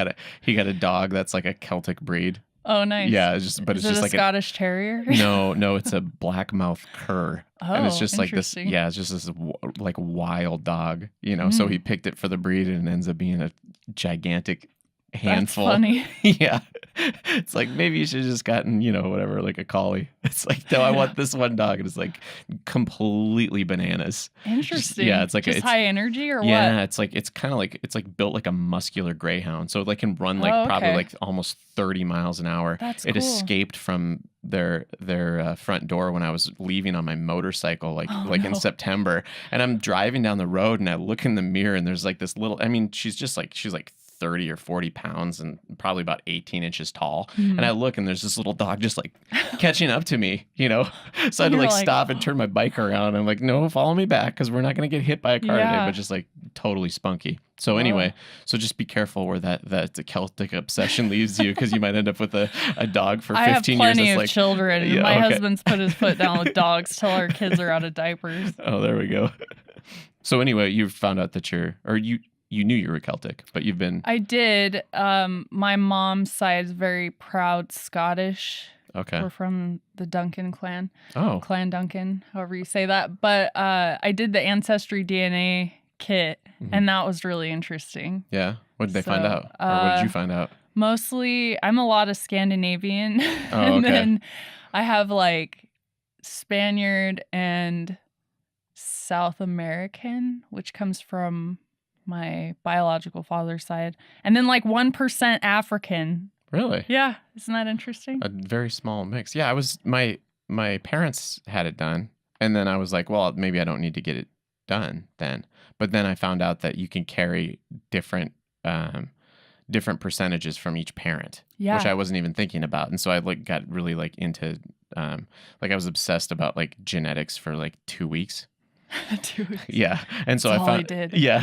got a dog that's like a Celtic breed. Oh, nice. Yeah, it's just a Scottish Terrier. No, it's a blackmouth cur. Oh, and it's just like this. interesting. Yeah, it's just this like wild dog. So he picked it for the breed, and it ends up being a gigantic handful. That's funny. Yeah, it's like maybe you should have just gotten whatever, like a collie. It's like, no, I want this one dog, and it's like completely bananas. Interesting. It's like just high energy or what? Yeah, it's kind of like built like a muscular greyhound, so it like can run like probably like almost 30 miles an hour. That's It cool. escaped from their front door when I was leaving on my motorcycle, in September, and I'm driving down the road, and I look in the mirror, and there's like this little. I mean, she's like 30 or 40 pounds and probably about 18 inches tall. And I look, and there's this little dog just like catching up to me, So I had to like stop and turn my bike around. I'm like, no, follow me back because we're not going to get hit by a car today, but just like totally spunky. So anyway, so just be careful where the Celtic obsession leaves you because you might end up with a dog for 15 years. I have plenty of like, children. Yeah, my husband's put his foot down with dogs till our kids are out of diapers. Oh, there we go. So anyway, you found out that you knew you were Celtic, but you've been... I did. My mom's side is very proud Scottish. Okay. We're from the Duncan clan. Oh. Clan Duncan, however you say that. But I did the Ancestry DNA kit, and that was really interesting. Yeah? What did they find out? Or what did you find out? Mostly, I'm a lot of Scandinavian. Oh, and okay. then I have like Spaniard and South American, which comes from my biological father's side, and then like 1% African. Really? Yeah, isn't that interesting? A very small mix. Yeah, my parents had it done, and then I was like, well, maybe I don't need to get it done then. But then I found out that you can carry different percentages from each parent, which I wasn't even thinking about, and so I like got really like into like I was obsessed about like genetics for like 2 weeks. 2 weeks. Yeah. And so That's I found,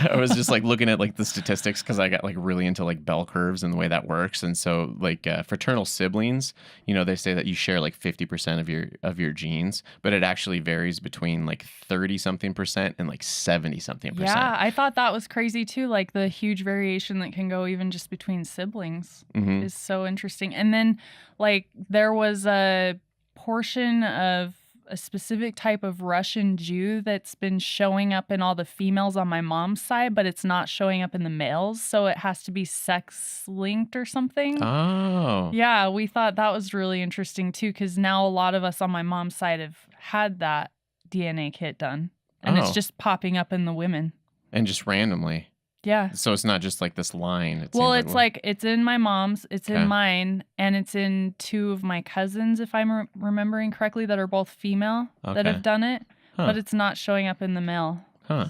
I was just like looking at like the statistics because I got like really into like bell curves and the way that works. And so like fraternal siblings, they say that you share like 50% of your genes, but it actually varies between like 30 something percent and like 70 something percent. Yeah, I thought that was crazy too. Like the huge variation that can go even just between siblings is so interesting. And then like there was a portion of a specific type of Russian Jew that's been showing up in all the females on my mom's side, but it's not showing up in the males. So it has to be sex linked or something. Oh. Yeah, we thought that was really interesting too, because now a lot of us on my mom's side have had that DNA kit done. And it's just popping up in the women. And just randomly. Yeah. So it's not just like this line. It's like it's in my mom's, it's in mine, and it's in two of my cousins, if I'm remembering correctly, that are both female that have done it. Huh. But it's not showing up in the mail. Huh.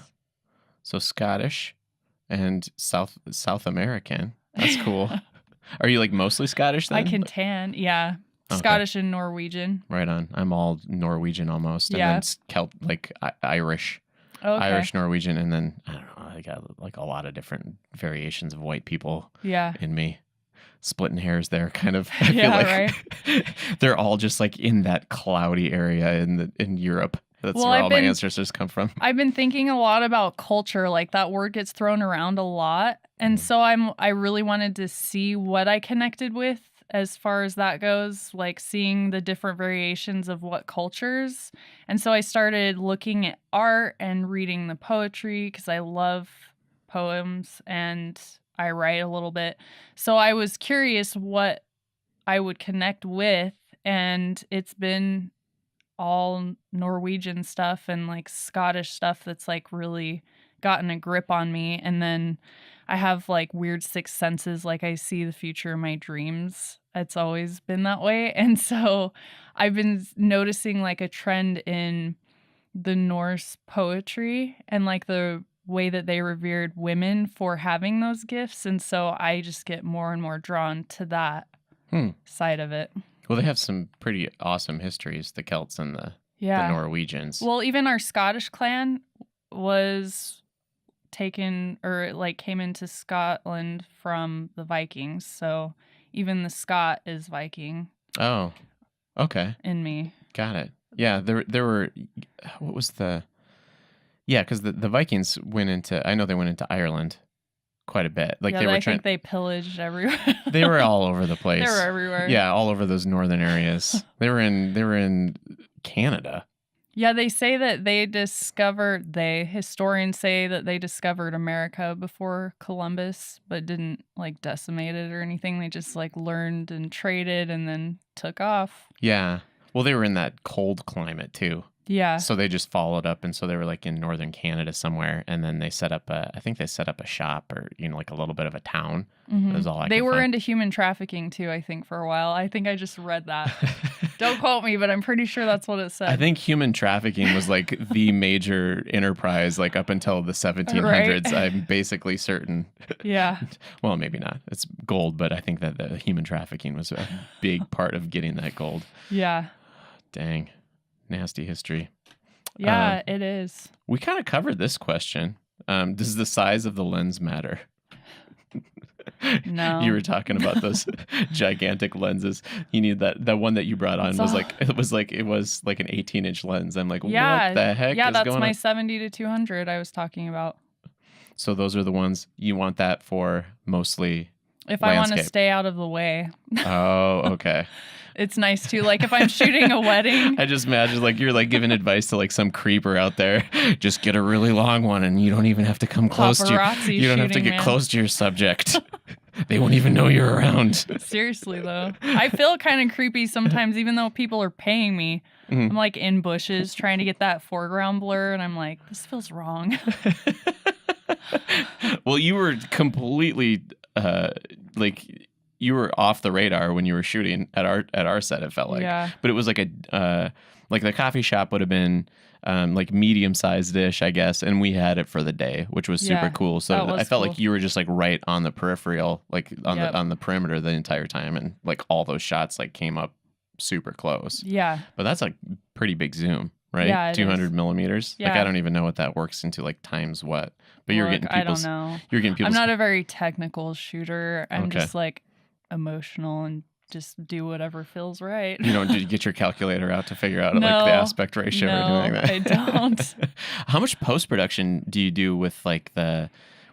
So Scottish and South American. That's cool. Are you like mostly Scottish then? I can tan. Yeah. Okay. Scottish and Norwegian. Right on. I'm all Norwegian almost. And then like Irish. Okay. Irish, Norwegian, and then I don't know. I got like a lot of different variations of white people in me. Splitting hairs there, kind of. I feel like right. They're all just like in that cloudy area in Europe. That's where all my ancestors come from. I've been thinking a lot about culture. Like that word gets thrown around a lot, and so I really wanted to see what I connected with as far as that goes, like seeing the different variations of what cultures. And so I started looking at art and reading the poetry because I love poems and I write a little bit. So I was curious what I would connect with, and it's been all Norwegian stuff and like Scottish stuff that's like really gotten a grip on me. And then I have like weird sixth senses, like I see the future in my dreams. It's always been that way. And so I've been noticing like a trend in the Norse poetry and like the way that they revered women for having those gifts. And so I just get more and more drawn to that side of it. Well, they have some pretty awesome histories, the Celts and the Norwegians. Well, even our Scottish clan was taken or like came into Scotland from the Vikings. So even the Scot is Viking. Oh, okay. In me. Got it. Yeah, there were, what was the, yeah, because the Vikings went into, I know they went into Ireland quite a bit. Like I think they pillaged everywhere. They were all over the place. They were everywhere. Yeah, all over those northern areas. They were in Canada. Yeah, they say that historians say that they discovered America before Columbus, but didn't like decimate it or anything. They just like learned and traded and then took off. Yeah. Well, they were in that cold climate too. Yeah. So they just followed up, and so they were like in northern Canada somewhere, and then they set up I think they set up a shop or like a little bit of a town. Mm-hmm. That was all they were into human trafficking too, I think, for a while. I think I just read that. Don't quote me, but I'm pretty sure that's what it said. I think human trafficking was like the major enterprise like up until the 1700s. Right? I'm basically certain. Yeah. Well, maybe not. It's gold, but I think that the human trafficking was a big part of getting that gold. Yeah. Dang. Nasty history. Yeah, it is. We kind of covered this question. Does the size of the lens matter? No. You were talking about those gigantic lenses. You need that one that you brought on was like an 18-inch lens. I'm like, what the heck is going on? Yeah, that's my 70 to 200 I was talking about. So those are the ones you want that for mostly if landscape. I want to stay out of the way. Oh, okay. It's nice too. Like if I'm shooting a wedding. I just imagine like you're like giving advice to like some creeper out there. Just get a really long one and you don't even have to come close to you don't have to get close to your subject. They won't even know you're around. Seriously though. I feel kind of creepy sometimes even though people are paying me. Mm-hmm. I'm like in bushes trying to get that foreground blur and I'm like, this feels wrong. Well, you were completely you were off the radar when you were shooting at our set. It felt like, but it was like like the coffee shop would have been like medium-sized dish, I guess, and we had it for the day, which was super cool. So I felt like you were just like right on the peripheral, like on the perimeter the entire time, and like all those shots like came up super close. Yeah, but that's a pretty big zoom, right? Yeah, 200 millimeters. Yeah. Like I don't even know what that works into, like times what. But you're getting people's. I don't know. You're getting people's. I'm not a very technical shooter. I'm just like emotional and just do whatever feels right. You don't get your calculator out to figure out like the aspect ratio or anything like that? I don't. How much post-production do you do with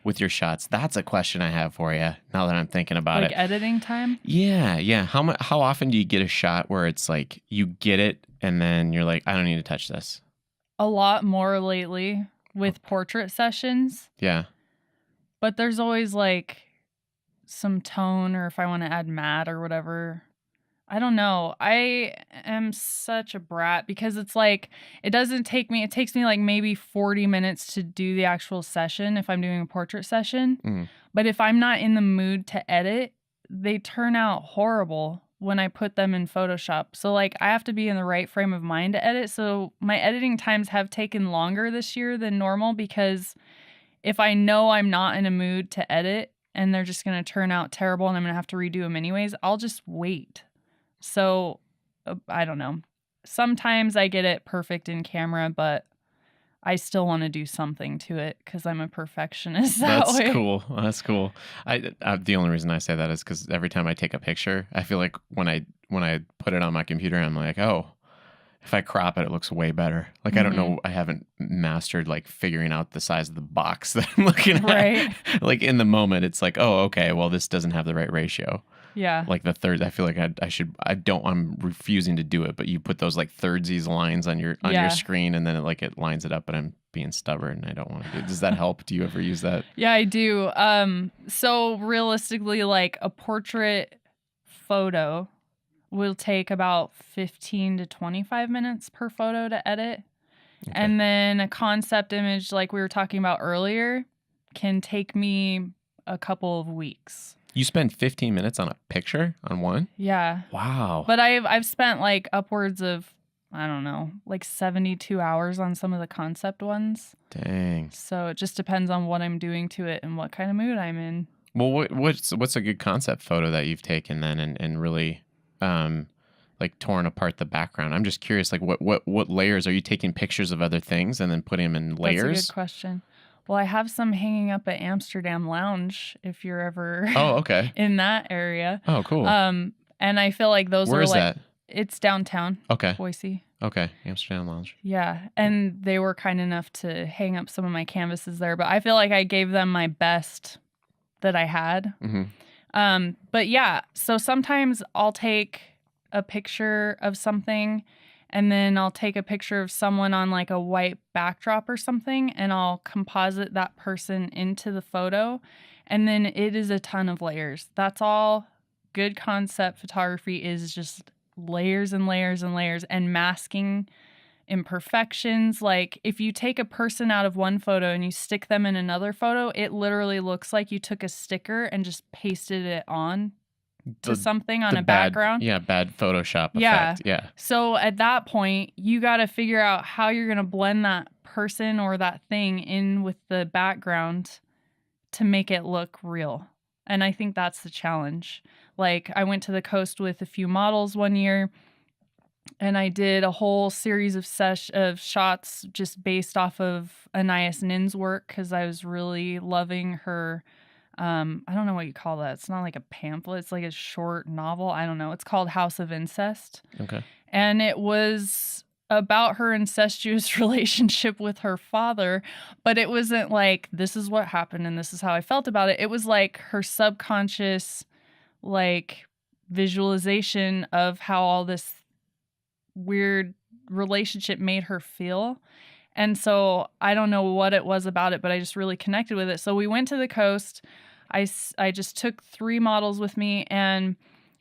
with your shots? That's a question I have for you now that I'm thinking about it. Like editing time? Yeah. How often do you get a shot where it's like you get it and then you're like, I don't need to touch this? A lot more lately with portrait sessions. Yeah. But there's always like some tone or if I want to add matte or whatever, I don't know. I am such a brat because it's like, it takes me like maybe 40 minutes to do the actual session if I'm doing a portrait session. Mm. But if I'm not in the mood to edit, they turn out horrible when I put them in Photoshop. So like I have to be in the right frame of mind to edit. So my editing times have taken longer this year than normal because if I know I'm not in a mood to edit and they're just going to turn out terrible and I'm going to have to redo them anyways, I'll just wait. So, I don't know. Sometimes I get it perfect in camera, but I still want to do something to it because I'm a perfectionist that way. That's cool. That's cool. The only reason I say that is because every time I take a picture, I feel like when I put it on my computer, I'm like, oh, if I crop it, it looks way better. Like, I don't know. I haven't mastered like figuring out the size of the box that I'm looking at. Right. Like in the moment, it's like, oh, okay, well, this doesn't have the right ratio. Yeah. Like the third, I feel like I'm refusing to do it, but you put those like thirdsies lines on your screen and then it lines it up, but I'm being stubborn and I don't want to do it. Does that help? Do you ever use that? Yeah, I do. So realistically, like a portrait photo will take about 15 to 25 minutes per photo to edit. Okay. And then a concept image, like we were talking about earlier, can take me a couple of weeks. You spend 15 minutes on a picture on one? Yeah. Wow. But I've spent like upwards of, I don't know, like 72 hours on some of the concept ones. Dang. So it just depends on what I'm doing to it and what kind of mood I'm in. Well, what's a good concept photo that you've taken then and really like torn apart the background? I'm just curious, like what layers are you taking pictures of other things and then putting them in layers? That's a good question. Well, I have some hanging up at Amsterdam Lounge if you're ever in that area. Oh, cool. And I feel like those Where are is like that? It's downtown. Okay. Boise. Okay. Amsterdam Lounge. Yeah. And they were kind enough to hang up some of my canvases there, but I feel like I gave them my best that I had. Mm-hmm. But yeah, so sometimes I'll take a picture of something and then I'll take a picture of someone on like a white backdrop or something and I'll composite that person into the photo. And then it is a ton of layers. That's all good concept photography is, just layers and layers and layers and masking imperfections. Like if you take a person out of one photo and you stick them in another photo, it literally looks like you took a sticker and just pasted it on to something on a background. Bad Photoshop effect. Yeah. So at that point, you got to figure out how you're going to blend that person or that thing in with the background to make it look real. And I think that's the challenge. Like I went to the coast with a few models one year and I did a whole series of shots just based off of Anais Nin's work because I was really loving her. I don't know what you call that. It's not like a pamphlet. It's like a short novel. I don't know. It's called House of Incest. Okay. And it was about her incestuous relationship with her father, but it wasn't like, this is what happened and this is how I felt about it. It was like her subconscious, like, visualization of how all this weird relationship made her feel. And so I don't know what it was about it, but I just really connected with it. So we went to the coast. I just took 3 models with me and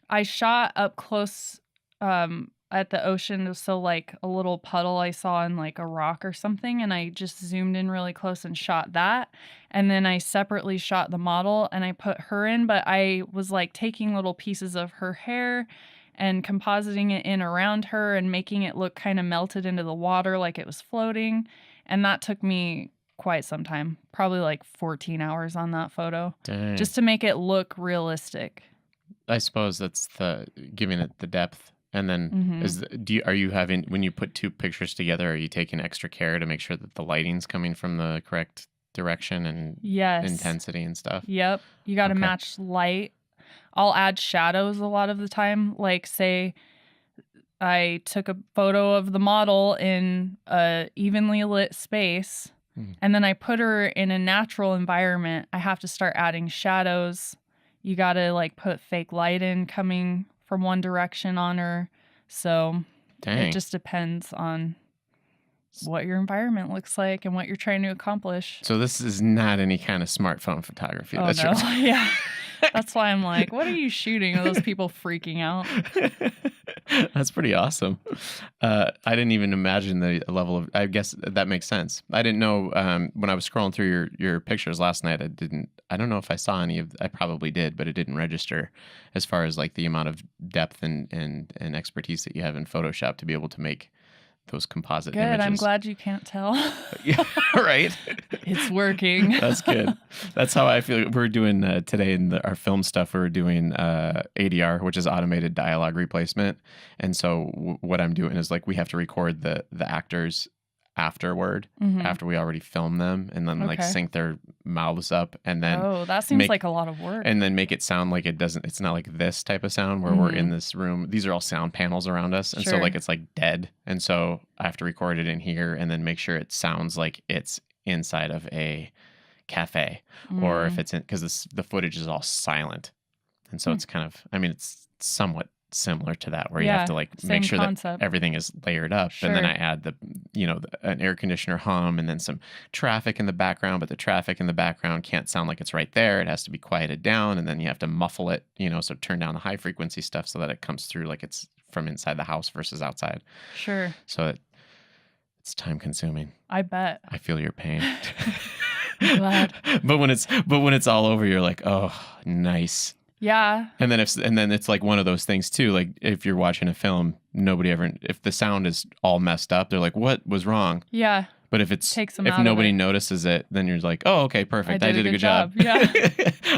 I shot up close at the ocean. So like a little puddle I saw in like a rock or something. And I just zoomed in really close and shot that. And then I separately shot the model and I put her in, but I was like taking little pieces of her hair and compositing it in around her and making it look kind of melted into the water like it was floating. And that took me quite some time, probably like 14 hours on that photo. Dang. Just to make it look realistic. I suppose that's giving it the depth. And then are you having, when you put 2 pictures together, are you taking extra care to make sure that the lighting's coming from the correct direction and intensity and stuff? Yep. You got to match light. I'll add shadows a lot of the time. Like say I took a photo of the model in a evenly lit space and then I put her in a natural environment. I have to start adding shadows. You got to like put fake light in coming from one direction on her. So it just depends on what your environment looks like and what you're trying to accomplish. So this is not any kind of smartphone photography. Oh, no. Yeah. That's why I'm like, what are you shooting? Are those people freaking out? That's pretty awesome. I didn't even imagine the level of, I guess that makes sense. I didn't know when I was scrolling through your pictures last night, I don't know if I saw any of, I probably did, but it didn't register as far as like the amount of depth and expertise that you have in Photoshop to be able to make those composite images. Good. I'm glad you can't tell. Yeah, right. It's working. That's good. That's how I feel. We're doing today in our film stuff. We're doing ADR, which is automated dialogue replacement. And so what I'm doing is like we have to record the actors afterward, after we already film them, and then like sync their mouths up, and then that seems like a lot of work. And then make it sound like it's not like this type of sound where we're in this room. These are all sound panels around us, and so like it's like dead, and so I have to record it in here and then make sure it sounds like it's inside of a cafe, or if it's in, because the footage is all silent, and so it's kind of, I mean, it's somewhat similar to that, where you have to like make sure that everything is layered up, and then I add an air conditioner hum and then some traffic in the background, but the traffic in the background can't sound like it's right there. It has to be quieted down, and then you have to muffle it, so turn down the high frequency stuff so that it comes through like it's from inside the house versus outside. Sure. So it's time consuming. I bet. I feel your pain. I'm glad. But when it's all over, you're like, oh, nice. Yeah. And then it's like one of those things too, like if you're watching a film, if the sound is all messed up, they're like, what was wrong? Yeah. But if nobody notices it, then you're like, oh, okay, perfect. I did a good job. Yeah.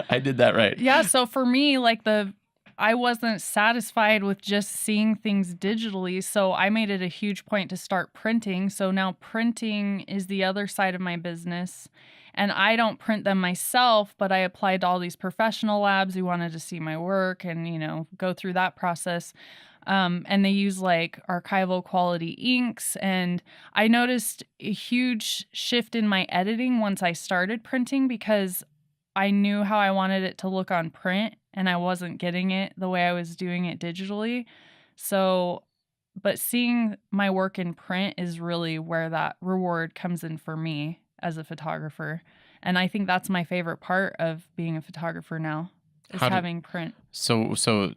I did that right. Yeah. So for me, like I wasn't satisfied with just seeing things digitally. So I made it a huge point to start printing. So now printing is the other side of my business. And I don't print them myself, but I applied to all these professional labs who wanted to see my work and, go through that process. And they use like archival quality inks. And I noticed a huge shift in my editing once I started printing, because I knew how I wanted it to look on print, and I wasn't getting it the way I was doing it digitally. So, but seeing my work in print is really where that reward comes in for me as a photographer. And I think that's my favorite part of being a photographer now, is having print. So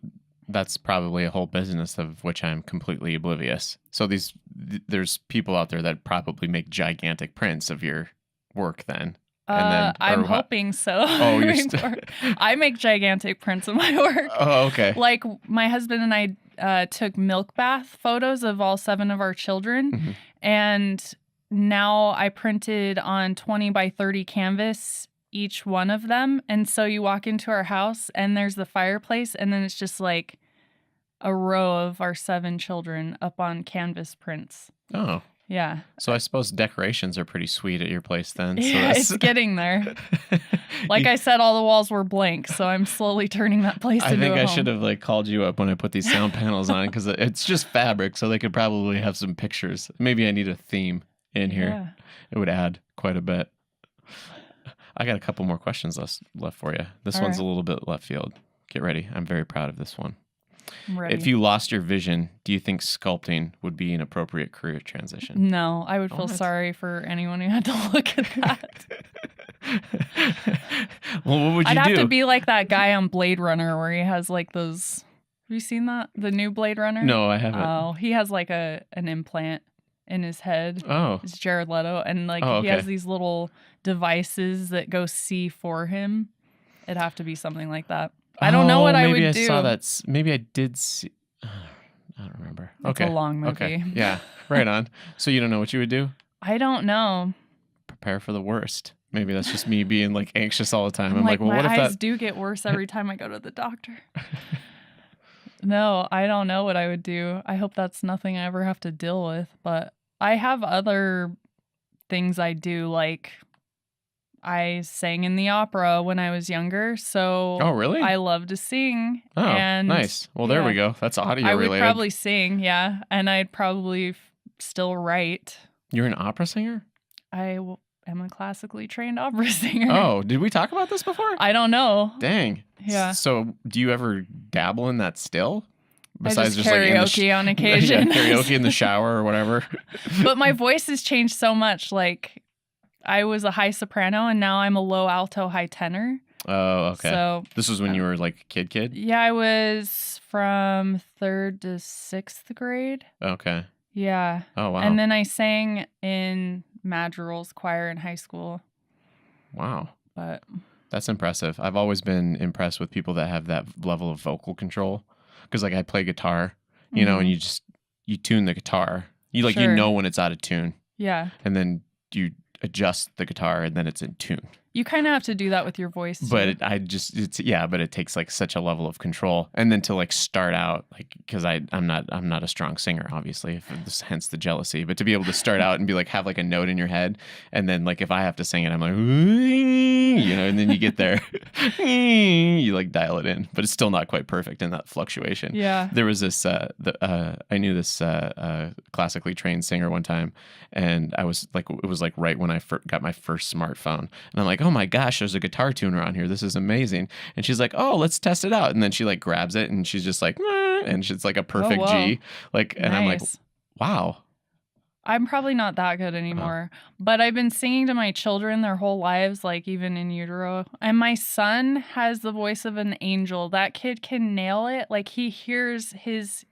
that's probably a whole business of which I'm completely oblivious. So there's people out there that probably make gigantic prints of your work then. I'm hoping so. Oh, you're I make gigantic prints of my work. Oh, okay. Like my husband and I took milk bath photos of all 7 of our children, and now I printed on 20 by 30 canvas each one of them. And so you walk into our house and there's the fireplace, and then it's just like a row of our 7 children up on canvas prints. Oh. Yeah. So I suppose decorations are pretty sweet at your place then. Yeah, it's getting there. Like I said, all the walls were blank, so I'm slowly turning that place into a home. I think I should have like called you up when I put these sound panels on, because it's just fabric, so they could probably have some pictures. Maybe I need a theme in here. Yeah. It would add quite a bit. I got a couple more questions left for you. This one's a little bit left field. Get ready. I'm very proud of this one. I'm ready. If you lost your vision, do you think sculpting would be an appropriate career transition? No, I would feel sorry for anyone who had to look at that. Well, what would you do? I'd have to be like that guy on Blade Runner where he has like those. Have you seen that? The new Blade Runner? No, I haven't. Oh, he has like an implant in his head. Oh. It's Jared Leto. And like he has these little devices that go see for him. It'd have to be something like that. I don't know what I would do. Maybe I saw that. Maybe I did see. I don't remember. It's a long movie. Okay. Yeah. Right on. So you don't know what you would do? I don't know. Prepare for the worst. Maybe that's just me being like anxious all the time. I'm like, well, what if my eyes do get worse every time I go to the doctor. No, I don't know what I would do. I hope that's nothing I ever have to deal with. But I have other things I do, like I sang in the opera when I was younger, so oh, really? I love to sing. Oh, and nice. Well, there we go. That's audio related. I would probably sing, yeah, and I'd probably still write. You're an opera singer? I am a classically trained opera singer. Oh, did we talk about this before? I don't know. Dang. Yeah. So, do you ever dabble in that still? Besides just karaoke on occasion. Yeah, karaoke in the shower or whatever. But my voice has changed so much, like I was a high soprano and now I'm a low alto, high tenor. Oh, okay. So this was when you were like a kid? Yeah, I was from 3rd to 6th grade. Okay. Yeah. Oh, wow. And then I sang in madrigals choir in high school. Wow. But that's impressive. I've always been impressed with people that have that level of vocal control. Because like I play guitar, you know, and you tune the guitar. You Sure. know when it's out of tune. Yeah. And then you adjust the guitar and then it's in tune. You kind of have to do that with your voice too. But but it takes like such a level of control, and then to like start out like, because I'm not a strong singer, obviously, hence the jealousy. But to be able to start out and be like have like a note in your head, and then like if I have to sing it, I'm like, you know, and then you get there, you like dial it in, but it's still not quite perfect in that fluctuation. Yeah. There was this I knew this classically trained singer one time, and I was like, it was like right when I got my first smartphone, and I'm like, oh my gosh, there's a guitar tuner on here. This is amazing. And she's like, oh, let's test it out. And then she like grabs it and she's just like, and it's like a perfect G. Like, and I'm like, wow. I'm probably not that good anymore, but I've been singing to my children their whole lives, like even in utero. And my son has the voice of an angel. That kid can nail it. Like he hears his,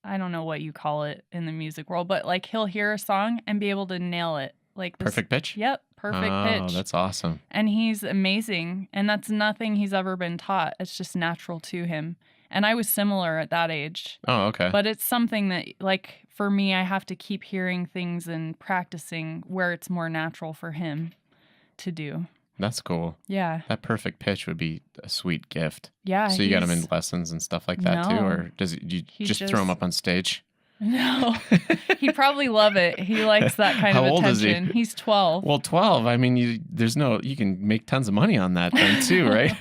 I don't know what you call it in the music world, but like he'll hear a song and be able to nail it. Like this, perfect pitch? Yep. Perfect pitch. Oh, that's awesome. And he's amazing. And that's nothing he's ever been taught. It's just natural to him. And I was similar at that age. Oh, okay. But it's something that, like, for me, I have to keep hearing things and practicing where it's more natural for him to do. That's cool. Yeah. That perfect pitch would be a sweet gift. Yeah. So you got him in lessons and stuff like that too? Or you just throw him up on stage? No, he'd probably love it. He likes that kind How of old attention. Is he? He's 12. Well, 12. I mean, you can make tons of money on that then too, right?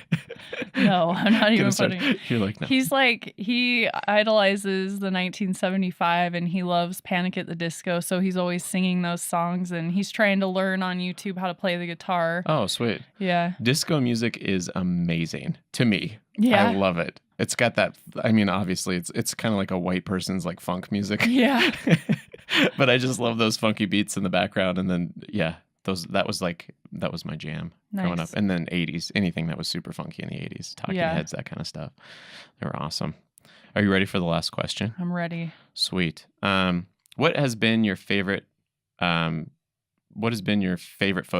No, I'm not even putting. You're like, no. He's like, he idolizes the 1975 and he loves Panic at the Disco. So he's always singing those songs and he's trying to learn on YouTube how to play the guitar. Oh, sweet. Yeah. Disco music is amazing to me. Yeah. I love it. It's got that, I mean, obviously it's kind of like a white person's like funk music. Yeah. But I just love those funky beats in the background. And then, yeah, that was my jam growing up. And then 80s, anything that was super funky in the 80s, Talking Heads, that kind of stuff. They were awesome. Are you ready for the last question? I'm ready. Sweet. What has been your favorite photo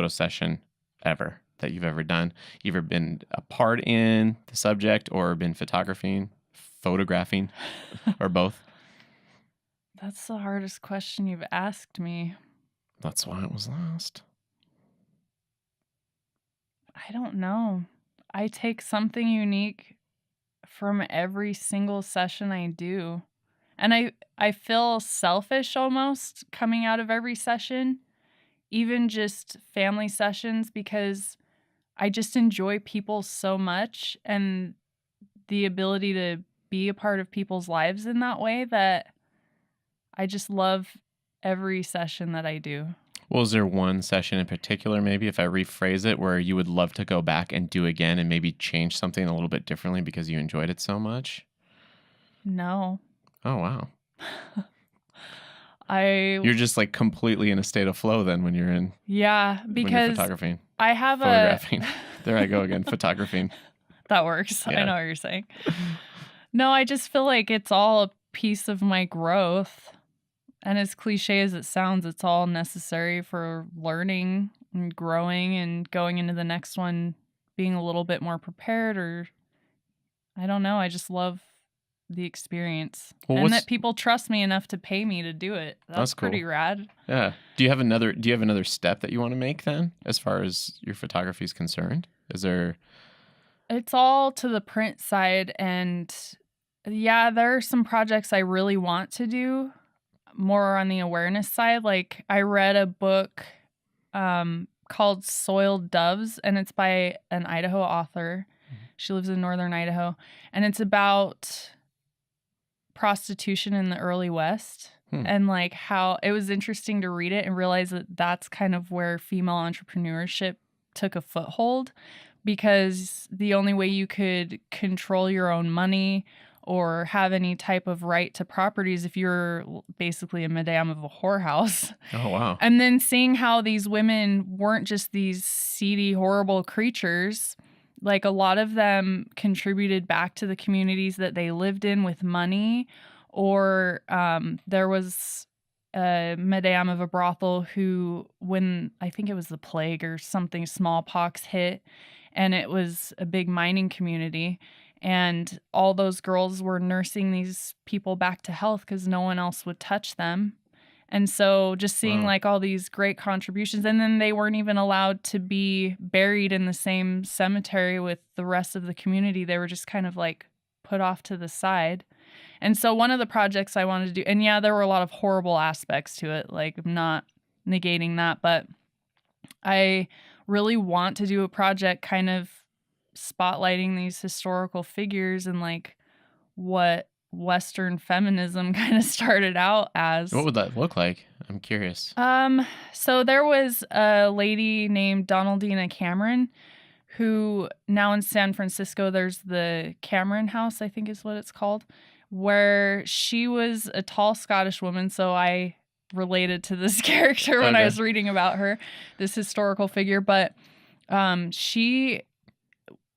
session ever that you've ever done? You've ever been a part in the subject or been photographing, or both? That's the hardest question you've asked me. That's why it was last. I don't know. I take something unique from every single session I do. And I feel selfish almost coming out of every session, even just family sessions, because I just enjoy people so much and the ability to be a part of people's lives in that way that I just love every session that I do. Well, is there one session in particular, maybe if I rephrase it, where you would love to go back and do again and maybe change something a little bit differently because you enjoyed it so much? No. Oh, wow. You're just like completely in a state of flow then when you're in. Yeah, because when you're photographing. I have photographing. There I go again, photographing. That works. Yeah. I know what you're saying. No, I just feel like it's all a piece of my growth. And as cliche as it sounds, it's all necessary for learning and growing and going into the next one being a little bit more prepared, or I don't know. I just love the experience and that people trust me enough to pay me to do it. That's cool. Pretty rad. Yeah. Do you have another step that you want to make then as far as your photography is concerned? Is there? It's all to the print side, and yeah, there are some projects I really want to do more on the awareness side. Like I read a book called Soiled Doves, and it's by an Idaho author. She lives in northern Idaho, and it's about prostitution in the early West. And like how it was interesting to read it and realize that that's kind of where female entrepreneurship took a foothold, because the only way you could control your own money or have any type of right to properties if you're basically a madame of a whorehouse. Oh, wow. And then seeing how these women weren't just these seedy, horrible creatures. Like a lot of them contributed back to the communities that they lived in with money, or there was a madame of a brothel who, when I think it was the plague or something, smallpox hit, and it was a big mining community, and all those girls were nursing these people back to health because no one else would touch them. And so just seeing like all these great contributions, and then they weren't even allowed to be buried in the same cemetery with the rest of the community. They were just kind of like put off to the side. And so one of the projects I wanted to do, and yeah, there were a lot of horrible aspects to it, like I'm not negating that, but I really want to do a project kind of spotlighting these historical figures and like what Western feminism kind of started out as. What would that look like? I'm curious. So there was a lady named Donaldina Cameron who now in San Francisco, there's the Cameron House, I think is what it's called, where she was a tall Scottish woman. So I related to this character when I was reading about her, this historical figure, but she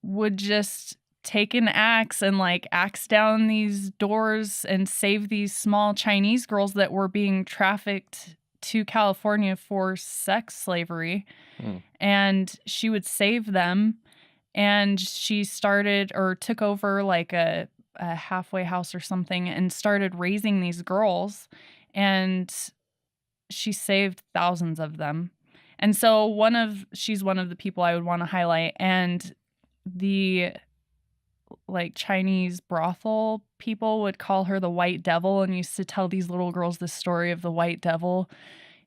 would just take an axe and like axe down these doors and save these small Chinese girls that were being trafficked to California for sex slavery. And she would save them. And she started or took over like a halfway house or something and started raising these girls. And she saved thousands of them. And so she's one of the people I would want to highlight. And the like Chinese brothel people would call her the White Devil and used to tell these little girls the story of the White Devil.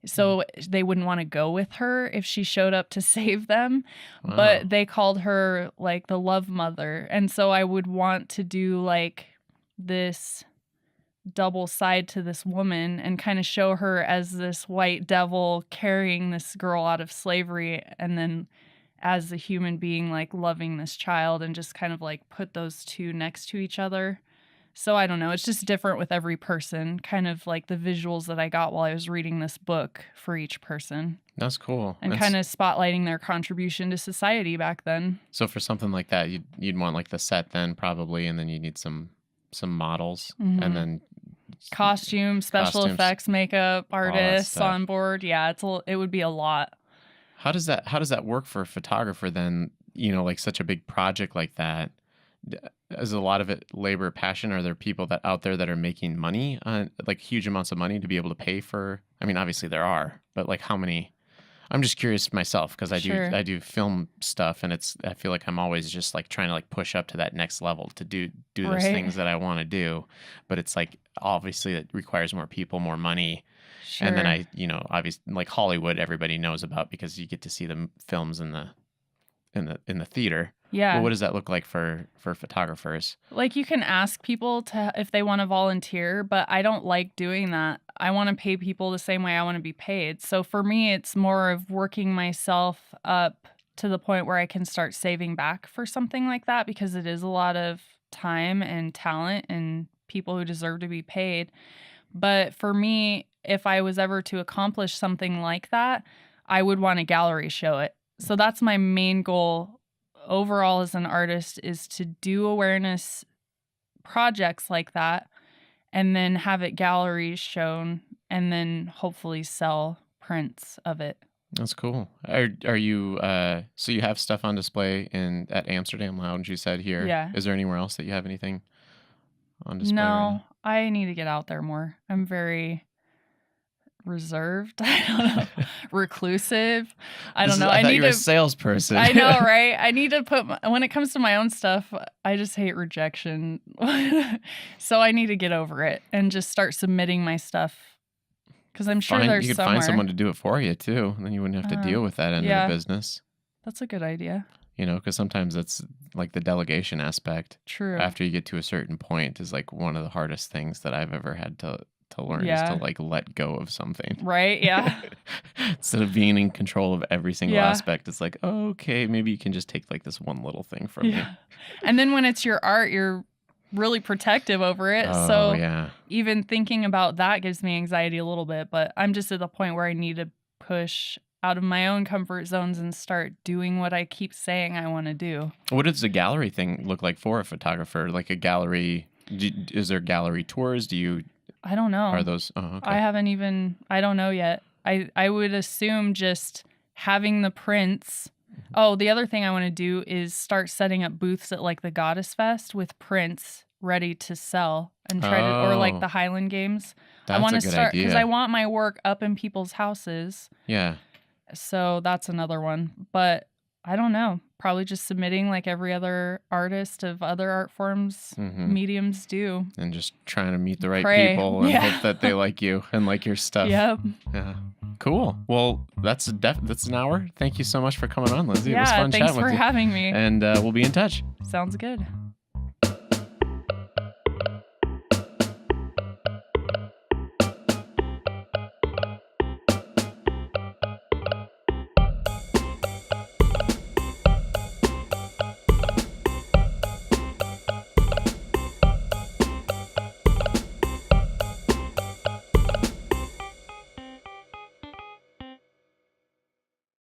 So they wouldn't want to go with her if she showed up to save them. Wow. But they called her like the Love Mother. And so I would want to do like this double side to this woman and kind of show her as this white devil carrying this girl out of slavery, and then as a human being like loving this child, and just kind of like put those two next to each other. So I don't know, it's just different with every person, kind of like the visuals that I got while I was reading this book for each person. That's cool. And kind of spotlighting their contribution to society back then. So for something like that, you'd want like the set then probably, and then you need some models, and then costumes, special effects, makeup artists on board. Yeah, it would be a lot. How does that work for a photographer then? You know, like such a big project like that. Is a lot of it labor, passion? Are there people that out there that are making money, like huge amounts of money to be able to pay for? I mean, obviously there are, but like how many? I'm just curious myself because I do film stuff, and I feel like I'm always just like trying to like push up to that next level to do those things that I want to do, but it's like obviously it requires more people, more money. Sure. And then obviously like Hollywood, everybody knows about because you get to see the films in the theater. Yeah. Well, what does that look like for photographers? Like you can ask people if they want to volunteer, but I don't like doing that. I want to pay people the same way I want to be paid. So for me, it's more of working myself up to the point where I can start saving back for something like that, because it is a lot of time and talent and people who deserve to be paid. But for me, if I was ever to accomplish something like that, I would want a gallery show it. So that's my main goal overall as an artist, is to do awareness projects like that and then have it galleries shown and then hopefully sell prints of it. That's cool. Are you so you have stuff on display at Amsterdam Lounge, you said here. Yeah. Is there anywhere else that you have anything on display? No, I need to get out there more. I'm very reserved. I don't know. Reclusive. I don't know. I thought you were a salesperson. I know, right? I need to when it comes to my own stuff, I just hate rejection. So I need to get over it and just start submitting my stuff. Because I'm sure there's you could somewhere. Find someone to do it for you too, and then you wouldn't have to deal with that end of the business. That's a good idea. You know, because sometimes it's like the delegation aspect. True. After you get to a certain point is like one of the hardest things that I've ever had to learn is to like let go of something. Right. Yeah. Instead of being in control of every single aspect, it's like, oh, okay, maybe you can just take like this one little thing from me. And then when it's your art, you're really protective over it. Oh, so even thinking about that gives me anxiety a little bit, but I'm just at the point where I need to push out of my own comfort zones and start doing what I keep saying I want to do. What does the gallery thing look like for a photographer? Like a gallery, is there gallery tours? I don't know. Are those, okay. I don't know yet. I would assume just having the prints. Oh, the other thing I want to do is start setting up booths at like the Goddess Fest with prints ready to sell and try to, or like the Highland Games. That's I want a to good start idea. because I want my work up in people's houses. Yeah. So that's another one. But I don't know. Probably just submitting like every other artist of other art forms, mediums do. And just trying to meet the right Pray. people and hope that they like you and like your stuff. Yep. Yeah. Cool. Well, that's an hour. Thank you so much for coming on, Lindsey. Yeah, it was fun thanks chatting with you. for having me. And we'll be in touch. Sounds good.